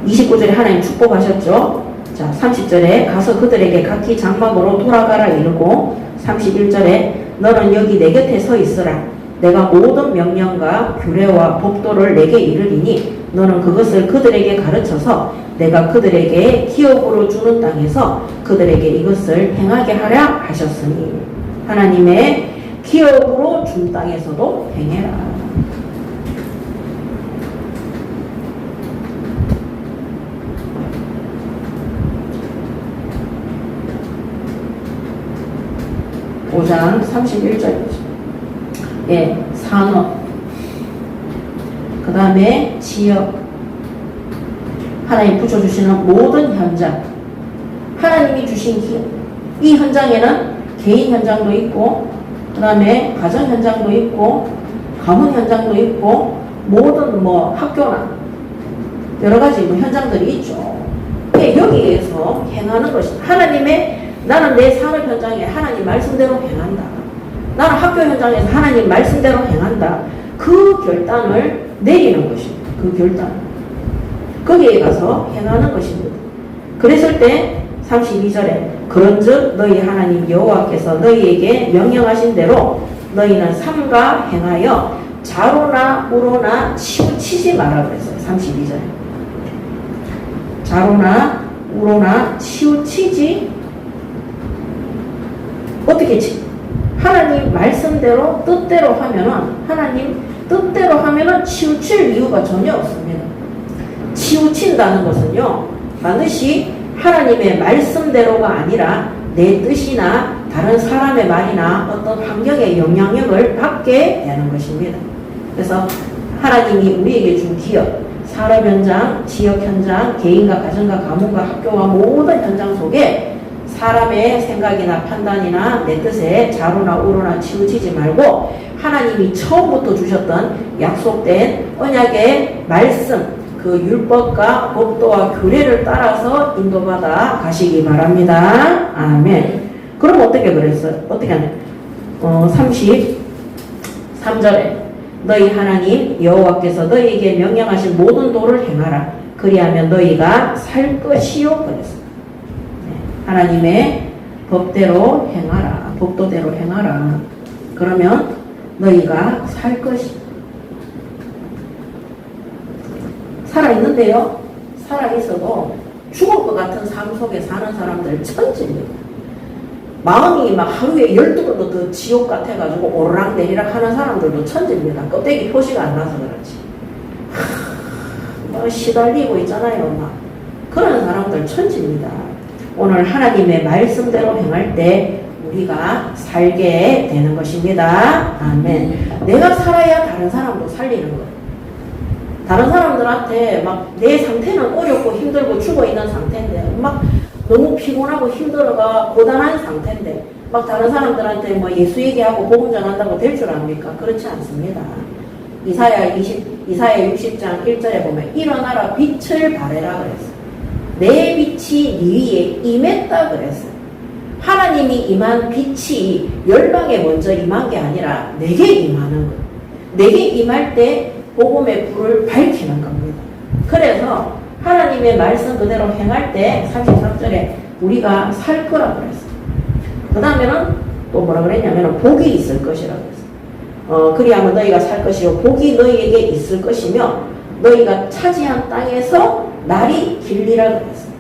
29절에 하나님 축복하셨죠. 자, 30절에 가서 그들에게 각기 장막으로 돌아가라 이르고 31절에 너는 여기 내 곁에 서 있으라. 내가 모든 명령과 규례와 법도를 내게 이르리니 너는 그것을 그들에게 가르쳐서 내가 그들에게 기업으로 주는 땅에서 그들에게 이것을 행하게 하라 하셨으니 하나님의 기업으로 준 땅에서도 행해라. (5장 31절이죠) 예, 산업, 그 다음에 지역, 하나님 붙여주시는 모든 현장, 하나님이 주신 기업, 이 현장에는 개인 현장도 있고, 그 다음에 가정 현장도 있고, 가문 현장도 있고, 모든 학교나 여러 가지 현장들이 있죠. 여기에서 행하는 것이 하나님의 나는 내 산업 현장에 하나님 말씀대로 행한다. 나는 학교 현장에서 하나님 말씀대로 행한다. 그 결단을 내리는 것입니다. 그 결단. 거기에 가서 행하는 것입니다. 그랬을 때 32절에 그런즉 너희 하나님 여호와께서 너희에게 명령하신 대로 너희는 삼가 행하여 자로나 우로나 치우치지 마라 그랬어요. 32절에 자로나 우로나 치우치지 어떻게 하나님 말씀대로 뜻대로 하면은 하나님 뜻대로 하면은 치우칠 이유가 전혀 없습니다. 치우친다는 것은요 반드시 하나님의 말씀대로가 아니라 내 뜻이나 다른 사람의 말이나 어떤 환경의 영향력을 받게 되는 것입니다. 그래서 하나님이 우리에게 준 기업, 산업 현장, 지역 현장, 개인과 가정과 가문과 학교와 모든 현장 속에 사람의 생각이나 판단이나 내 뜻에 자로나 우로나 치우치지 말고 하나님이 처음부터 주셨던 약속된 언약의 말씀, 그 율법과 법도와 규례를 따라서 인도받아 가시기 바랍니다. 아멘. 그럼 어떻게 그랬어요? 어떻게 하냐? 33절에 너희 하나님 여호와께서 너희에게 명령하신 모든 도를 행하라. 그리하면 너희가 살 것이요 그랬어요. 하나님의 법대로 행하라. 법도대로 행하라. 그러면 너희가 살 것이. 살아있는데요. 살아있어도 죽을 것 같은 삶 속에 사는 사람들 천지입니다. 마음이 막 하루에 12번도 더 지옥 같아가지고 오르락내리락 하는 사람들도 천지입니다. 껍데기 표시가 안 나서 그렇지. 시달리고 있잖아요. 막 그런 사람들 천지입니다. 오늘 하나님의 말씀대로 행할 때 우리가 살게 되는 것입니다. 아멘. 내가 살아야 다른 사람도 살리는 거예요. 다른 사람들한테 막 내 상태는 어렵고 힘들고 죽어있는 상태인데 막 너무 피곤하고 힘들어가 고단한 상태인데 막 다른 사람들한테 예수 얘기하고 복음 전한다고 될 줄 압니까? 그렇지 않습니다. 이사야 60장 1절에 보면 일어나라 빛을 발해라 그랬어요. 내 빛이 네 위에 임했다 그랬어요. 하나님이 임한 빛이 열방에 먼저 임한 게 아니라 내게 임하는 거예요. 내게 임할 때 복음의 불을 밝히는 겁니다. 그래서 하나님의 말씀 그대로 행할 때 33절에 우리가 살 거라 그랬어요. 그 다음에는 또 뭐라 그랬냐면 복이 있을 것이라 그랬어요. 그리하면 너희가 살 것이요 복이 너희에게 있을 것이며 너희가 차지한 땅에서 날이 길리라 그랬어요.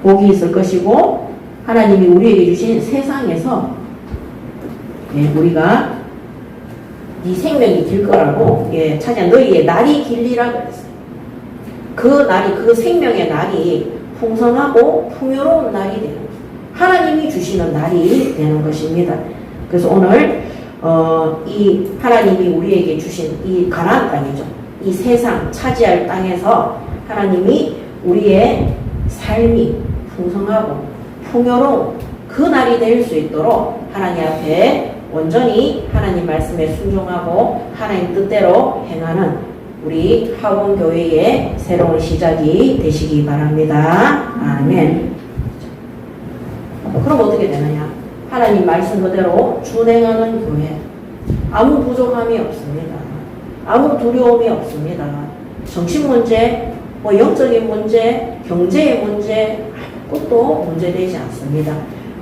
복이 있을 것이고 하나님이 우리에게 주신 세상에서 우리가 네 생명이 길 거라고 차지한 너희의 날이 길리라 그랬어요. 그 날이 그 생명의 날이 풍성하고 풍요로운 날이 되는 거예요. 하나님이 주시는 날이 되는 것입니다. 그래서 오늘 이 하나님이 우리에게 주신 이 가나안 땅이죠. 이 세상 차지할 땅에서 하나님이 우리의 삶이 풍성하고 풍요로운 그 날이 될 수 있도록 하나님 앞에 온전히 하나님 말씀에 순종하고 하나님 뜻대로 행하는 우리 하원교회의 새로운 시작이 되시기 바랍니다. 아멘. 그럼 어떻게 되느냐? 하나님 말씀 그대로 준행하는 교회. 아무 부족함이 없습니다. 아무 두려움이 없습니다. 정신 문제, 영적인 문제, 경제의 문제 아무것도 문제되지 않습니다.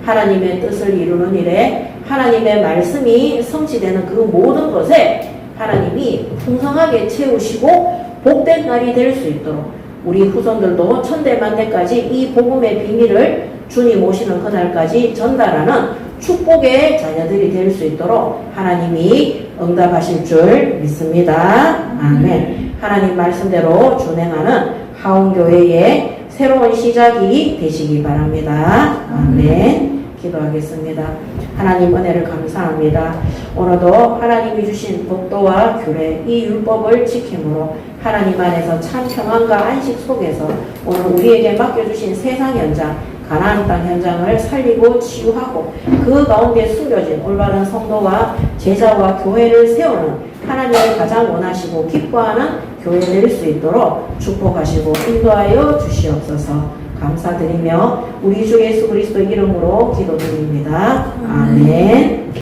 하나님의 뜻을 이루는 일에 하나님의 말씀이 성취되는 그 모든 것에 하나님이 풍성하게 채우시고 복된 날이 될 수 있도록 우리 후손들도 천대만대까지 이 복음의 비밀을 주님 오시는 그날까지 전달하는 축복의 자녀들이 될 수 있도록 하나님이 응답하실 줄 믿습니다. 아멘. 하나님 말씀대로 준행하는 하원교회의 새로운 시작이 되시기 바랍니다. 아멘. 기도하겠습니다. 하나님 은혜를 감사합니다. 오늘도 하나님이 주신 복도와 규례 이 율법을 지킴으로 하나님 안에서 참 평안과 안식 속에서 오늘 우리에게 맡겨주신 세상 현장 가나안 땅 현장을 살리고 치유하고 그 가운데 숨겨진 올바른 성도와 제자와 교회를 세우는 하나님이 가장 원하시고 기뻐하는 교회 될 수 있도록 축복하시고 인도하여 주시옵소서. 감사드리며 우리 주 예수 그리스도 이름으로 기도드립니다. 아멘.